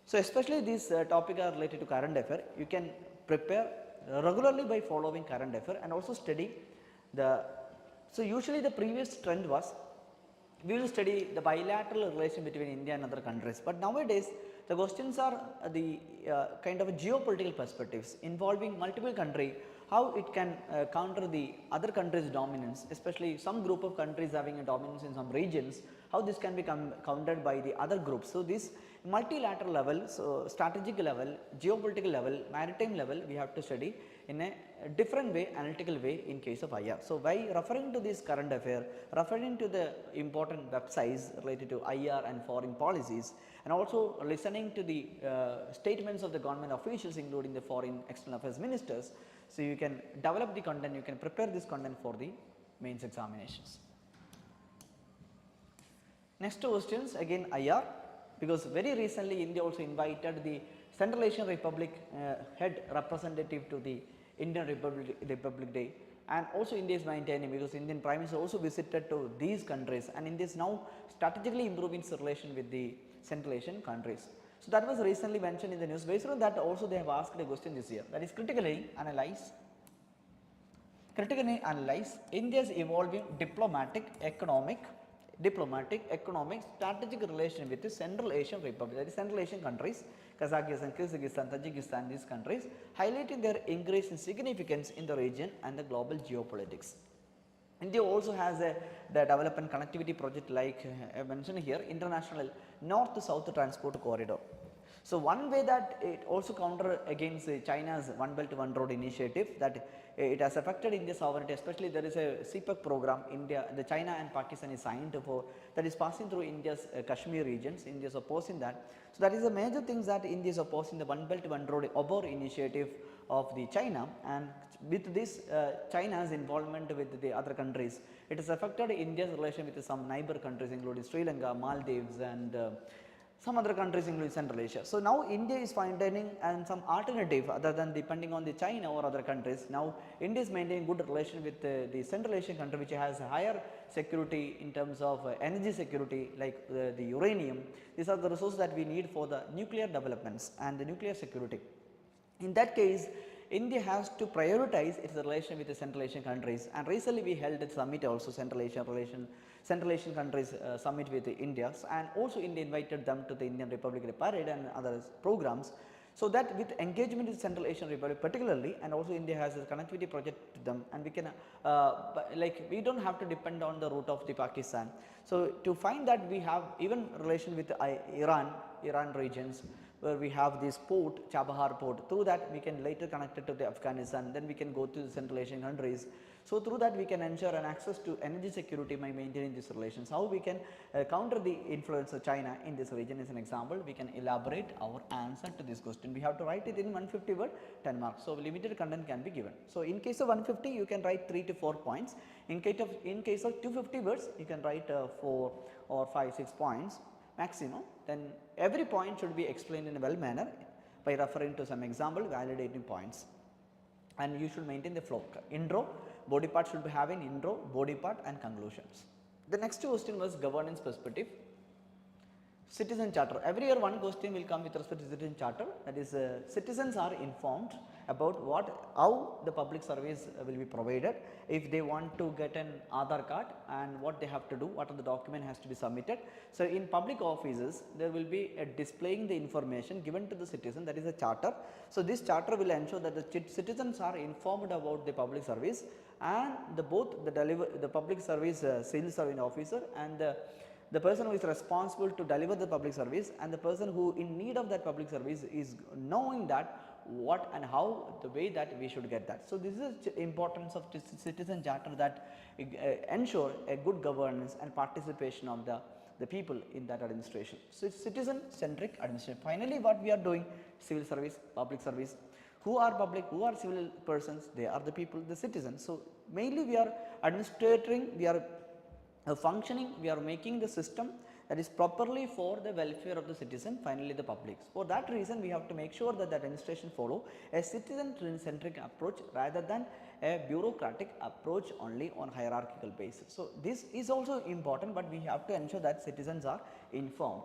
so especially this topic are related to current affair. You can prepare regularly by following current affair and also study so usually the previous trend was we will study the bilateral relation between India and other countries, but nowadays the questions are the kind of a geopolitical perspectives involving multiple country, how it can counter the other countries dominance, especially some group of countries having a dominance in some regions, how this can be countered by the other groups. So this multilateral level, so strategic level, geopolitical level, maritime level, we have to study in a different way, analytical way in case of IR. So by referring to this current affair, referring to the important websites related to IR and foreign policies, and also listening to the statements of the government officials including the foreign external affairs ministers, so you can develop the content, you can prepare this content for the mains examinations. Next questions again IR, because very recently India also invited the Central Asian Republic head representative to the Indian Republic Day, and also India is maintaining, because Indian Prime Minister also visited to these countries and India is now strategically improving its relation with the Central Asian countries. So that was recently mentioned in the news. Based on that also they have asked a question this year, that is critically analyze India's evolving diplomatic, economic, strategic relation with the Central Asian Republic, that is Central Asian countries, Kazakhstan, Kyrgyzstan, Tajikistan, these countries, highlighting their increase in significance in the region and the global geopolitics. India also has the development connectivity project like I mentioned here, international north-south transport corridor. So one way that it also counter against China's One Belt One Road initiative, that it has affected India's sovereignty, especially there is a CPEC program the China and Pakistan is signed for, that is passing through India's Kashmir regions. India is opposing that. So that is the major things that India is opposing the One Belt One Road initiative of the China, and with this China's involvement with the other countries, it has affected India's relation with some neighbor countries including Sri Lanka, Maldives and some other countries including Central Asia. So now India is finding and some alternative other than depending on the China or other countries. Now India is maintaining good relation with the Central Asian country which has a higher security in terms of energy security like the uranium. These are the resources that we need for the nuclear developments and the nuclear security. In that case, India has to prioritize its relation with the Central Asian countries, and recently we held a summit also Central Asian countries summit with India, and also India invited them to the Indian Republic Day parade and other programs. So that with engagement with Central Asian Republic particularly, and also India has a connectivity project to them, and we can we don't have to depend on the route of the Pakistan. So to find that we have even relation with Iran regions, where we have this port, Chabahar port, through that we can later connect it to the Afghanistan, then we can go to the Central Asian countries. So through that we can ensure an access to energy security by maintaining these relations. How we can counter the influence of China in this region is an example. We can elaborate our answer to this question. We have to write it in 150 word, 10 marks. So limited content can be given. So in case of 150 you can write 3 to 4 points. In case of 250 words you can write 4 or 5, 6 points maximum. Then every point should be explained in a well manner by referring to some example, validating points, and you should maintain the flow. Intro, body part should be having intro, body part and conclusions. The next question was governance perspective. Citizen charter. Every year one question will come with respect to citizen charter, that is citizens are informed about how the public service will be provided, if they want to get an Aadhaar card and what they have to do, what are the document has to be submitted. So, in public offices there will be a displaying the information given to the citizen, that is a charter. So, this charter will ensure that the citizens are informed about the public service, and both the public service civil service officer and the person who is responsible to deliver the public service and the person who in need of that public service is knowing that what and how the way that we should get that. So, this is importance of citizen charter that ensure a good governance and participation of the people in that administration. So, it is citizen centric administration. Finally, what we are doing, civil service, public service. Who are public, who are civil persons? They are the people, the citizens. So, mainly we are administrating, we are functioning, we are making the system that is properly for the welfare of the citizen, finally the public. For that reason, we have to make sure that the administration follow a citizen centric approach rather than a bureaucratic approach only on hierarchical basis. So, this is also important, but we have to ensure that citizens are informed.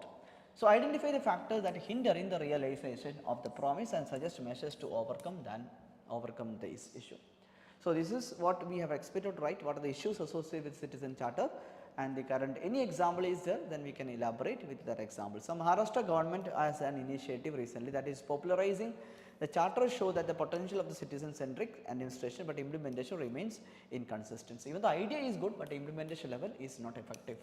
So, identify the factors that hinder in the realization of the promise and suggest measures to overcome this issue. So, this is what we have expected, right? What are the issues associated with citizen charter, and the current any example is there, then we can elaborate with that example. So, Maharashtra government has an initiative recently that is popularizing the charter, show that the potential of the citizen centric administration, but implementation remains inconsistent. Even the idea is good, but implementation level is not effective.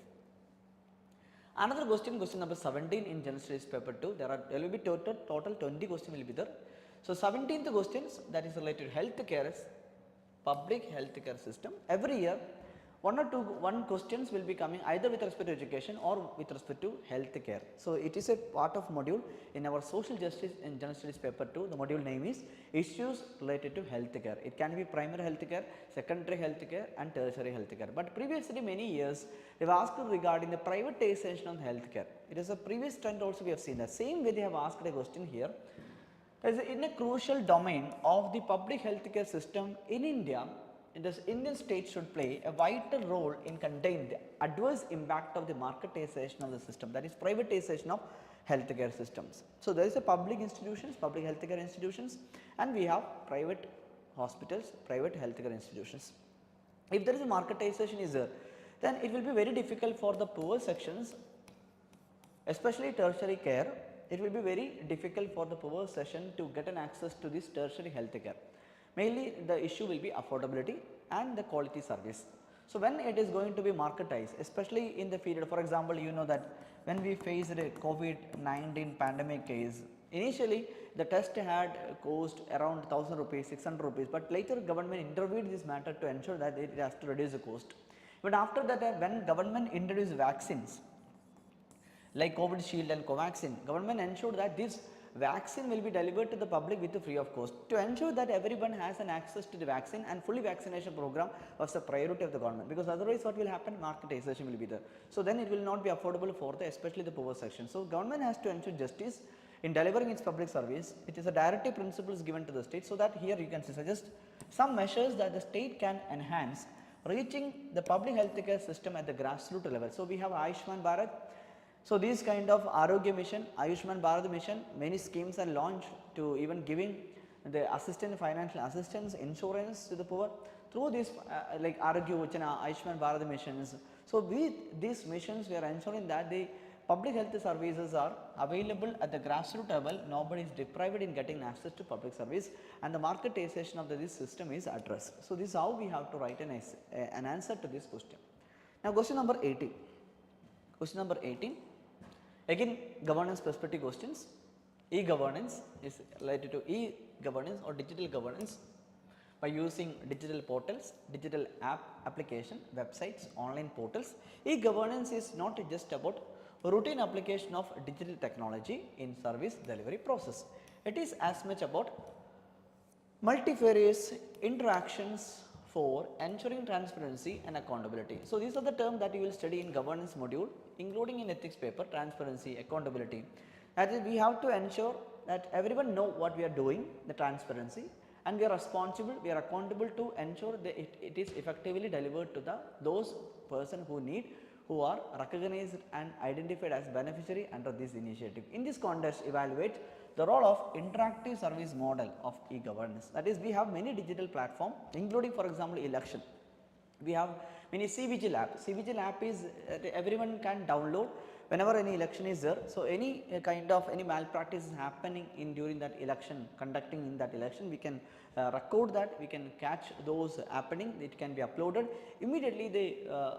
Another question number 17 in general studies paper 2, there will be total 20 questions will be there. So, 17th questions, that is related to health care, public health care system. Every year one questions will be coming either with respect to education or with respect to health care. So, it is a part of module in our social justice in general studies paper 2. The module name is issues related to health care. It can be primary health care, secondary health care and tertiary health care. But previously many years they have asked regarding the privatization of health care. It is a previous trend also we have seen. The same way they have asked a question here. In a crucial domain of the public healthcare system in India, the Indian state should play a vital role in containing the adverse impact of the marketization of the system, that is privatization of healthcare systems. So, there is a public institutions, public healthcare institutions, and we have private hospitals, private healthcare institutions. If there is a marketization is there, then it will be very difficult for the poor sections, especially tertiary care. It will be very difficult for the poor section to get an access to this tertiary health care. Mainly the issue will be affordability and the quality service. So, when it is going to be marketized, especially in the period, for example, you know that when we faced a COVID-19 pandemic case, initially the test had cost around 1000 rupees, 600 rupees, but later government intervened this matter to ensure that it has to reduce the cost. But after that, when government introduced vaccines like COVID shield and Covaxin, government ensured that this vaccine will be delivered to the public with free of cost. To ensure that everyone has an access to the vaccine, and fully vaccination program was the priority of the government, because otherwise what will happen, marketization will be there. So, then it will not be affordable for especially the poor section. So, government has to ensure justice in delivering its public service. It is a directive principles given to the state. So, that here you can suggest some measures that the state can enhance reaching the public healthcare system at the grassroots level. So, we have Ayushman Bharat. So, these kind of Arogya mission, Ayushman Bharat mission, many schemes are launched to even giving the financial assistance, insurance to the poor through this like Arogya Yochana, Ayushman Bharat missions. So, with these missions we are ensuring that the public health services are available at the grassroots level, nobody is deprived in getting access to public service, and the marketization of this system is addressed. So, this is how we have to write an answer to this question. Now, question number 18. Question number 18. Again, governance perspective questions. E-governance is related to e-governance or digital governance by using digital portals, digital application, websites, online portals. E-governance is not just about routine application of digital technology in service delivery process. It is as much about multifarious interactions for ensuring transparency and accountability. So, these are the terms that you will study in governance module, including in ethics paper, transparency, accountability. That is, we have to ensure that everyone know what we are doing, the transparency, and we are responsible, we are accountable to ensure that it is effectively delivered to those person who need, who are recognized and identified as beneficiary under this initiative. In this context, evaluate the role of interactive service model of e-governance. That is, we have many digital platform, including for example election. We have many CVGIL app. CVGIL app is everyone can download whenever any election is there. So, any kind of any malpractice is happening in during that election, conducting in that election, we can record that, we can catch those happening, it can be uploaded. Immediately the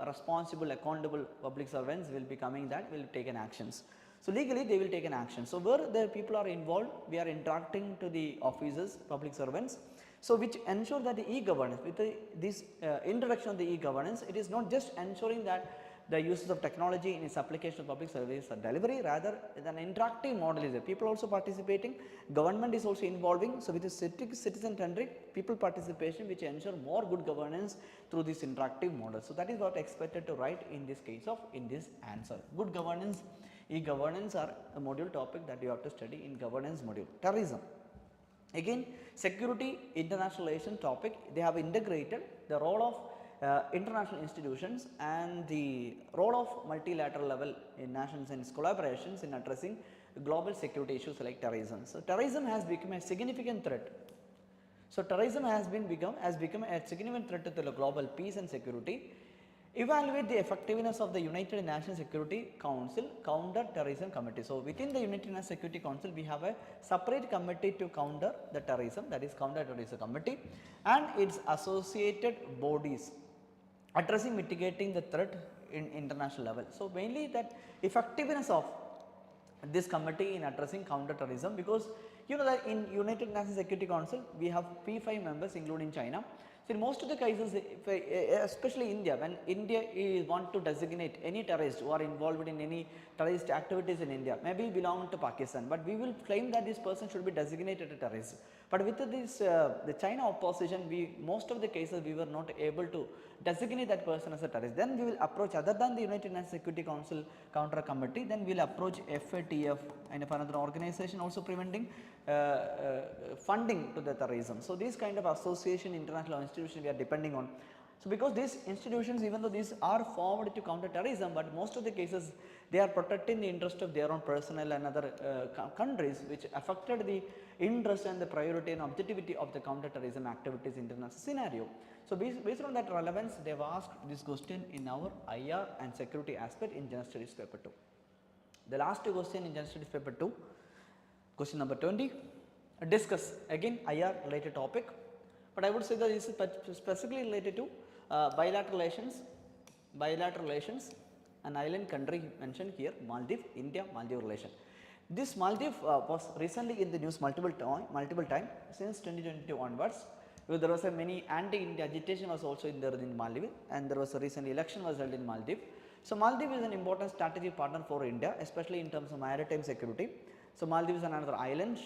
responsible accountable public servants will be coming, that will take an actions. So, legally they will take an action. So, where the people are involved, we are interacting to the officers, public servants. So, which ensure that the e-governance, with this introduction of the e-governance, it is not just ensuring that the uses of technology in its application of public service or delivery, rather an interactive model is there. People also participating, government is also involving. So, with the citizen centric people participation, which ensure more good governance through this interactive model. So, that is what expected to write in this case of in this answer. Good governance, e-governance are a module topic that you have to study in governance module. Terrorism. Again, security, international relation topic, they have integrated the role of international institutions and the role of multilateral level in nations and its collaborations in addressing global security issues like terrorism. So, terrorism has become a significant threat. So, terrorism has become a significant threat to the global peace and security. Evaluate the effectiveness of the United Nations Security Council Counter Terrorism Committee. So, within the United Nations Security Council, we have a separate committee to counter the terrorism, that is Counter Terrorism Committee, and its associated bodies addressing mitigating the threat in international level. So, mainly that effectiveness of this committee in addressing counter terrorism, because you know that in United Nations Security Council we have P5 members including China. So, in most of the cases, especially India, when India want to designate any terrorist who are involved in any terrorist activities in India, maybe belong to Pakistan, but we will claim that this person should be designated a terrorist. But with this the China opposition, most of the cases we were not able to designate that person as a terrorist. Then we will approach, other than the United Nations Security Council Counter Committee, then we will approach FATF and another organization also preventing funding to the terrorism. So, these kind of association, international institutions we are depending on. So, because these institutions, even though these are formed to counter terrorism, but most of the cases they are protecting the interest of their own personnel and other countries, which affected the interest and the priority and objectivity of the counter terrorism activities in international scenario. So, based on that relevance, they have asked this question in our IR and security aspect in General Studies paper 2. The last question in General Studies paper 2, question number 20, discuss again IR related topic, but I would say that this is specifically related to bilateral relations, an island country mentioned here, Maldives, India Maldives relation. This Maldives was recently in the news multiple time since 2022 onwards. There was a many anti-India agitation was also in there in Maldives, and there was a recent election was held in Maldives. So, Maldives is an important strategic partner for India, especially in terms of maritime security. So, Maldives is another island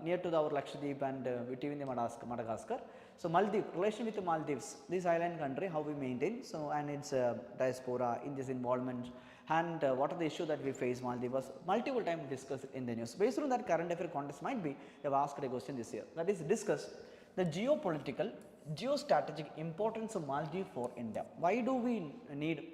near to our Lakshadweep and between the Madagascar. So, Maldives, relation with the Maldives, this island country, how we maintain, so and its diaspora in this involvement, and what are the issues that we face. Maldives was multiple times discussed in the news. Based on that current affair context might be, they have asked a question this year, that is discuss the geopolitical, geostrategic importance of Maldives for India. Why do we need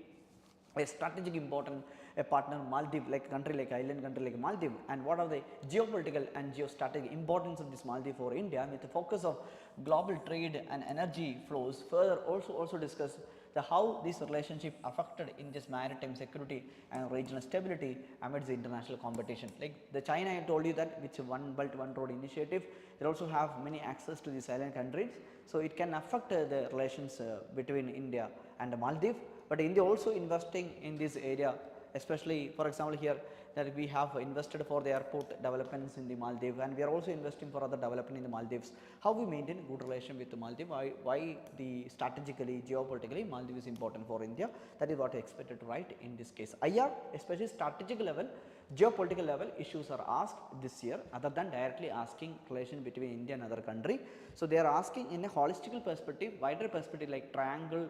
a strategic important a partner Maldives, like a country like island country like Maldives, and what are the geopolitical and geostrategic importance of this Maldives for India with the focus of global trade and energy flows. Further also discuss the how this relationship affected in this maritime security and regional stability amidst the international competition. Like the China, I told you that which One Belt One Road initiative, they also have many access to these island countries. So, it can affect the relations between India and Maldives, but India also investing in this area, especially for example here that we have invested for the airport developments in the Maldives, and we are also investing for other development in the Maldives. How we maintain good relation with the Maldives, why the strategically, geopolitically Maldives is important for India, that is what I expected to write in this case. IR, especially strategic level, geopolitical level issues are asked this year, other than directly asking relation between India and other country. So, they are asking in a holistical perspective, wider perspective like triangle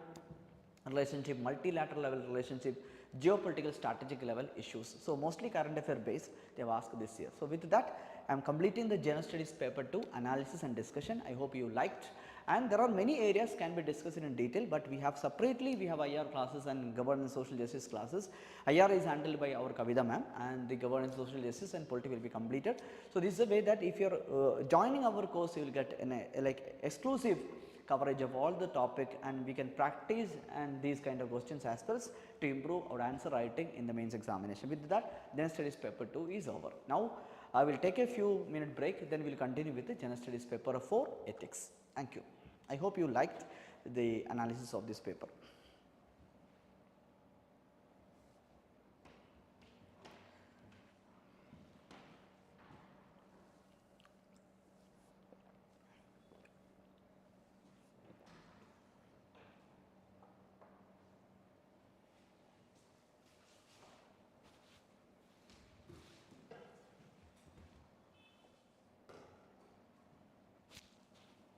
relationship, multilateral level relationship, geopolitical strategic level issues. So, mostly current affair based they have asked this year. So, with that I am completing the General Studies paper 2 analysis and discussion. I hope you liked, and there are many areas can be discussed in detail, but we have separately we have IR classes and governance social justice classes. IR is handled by our Kavita ma'am, and the governance social justice and polity will be completed. So this is a way that if you are joining our course, you will get like exclusive coverage of all the topic, and we can practice and these kind of questions as well to improve our answer writing in the mains examination. With that, general studies paper 2 is over. Now I will take a few minute break, then we will continue with the general studies paper 4 ethics. Thank you. I hope you liked the analysis of this paper.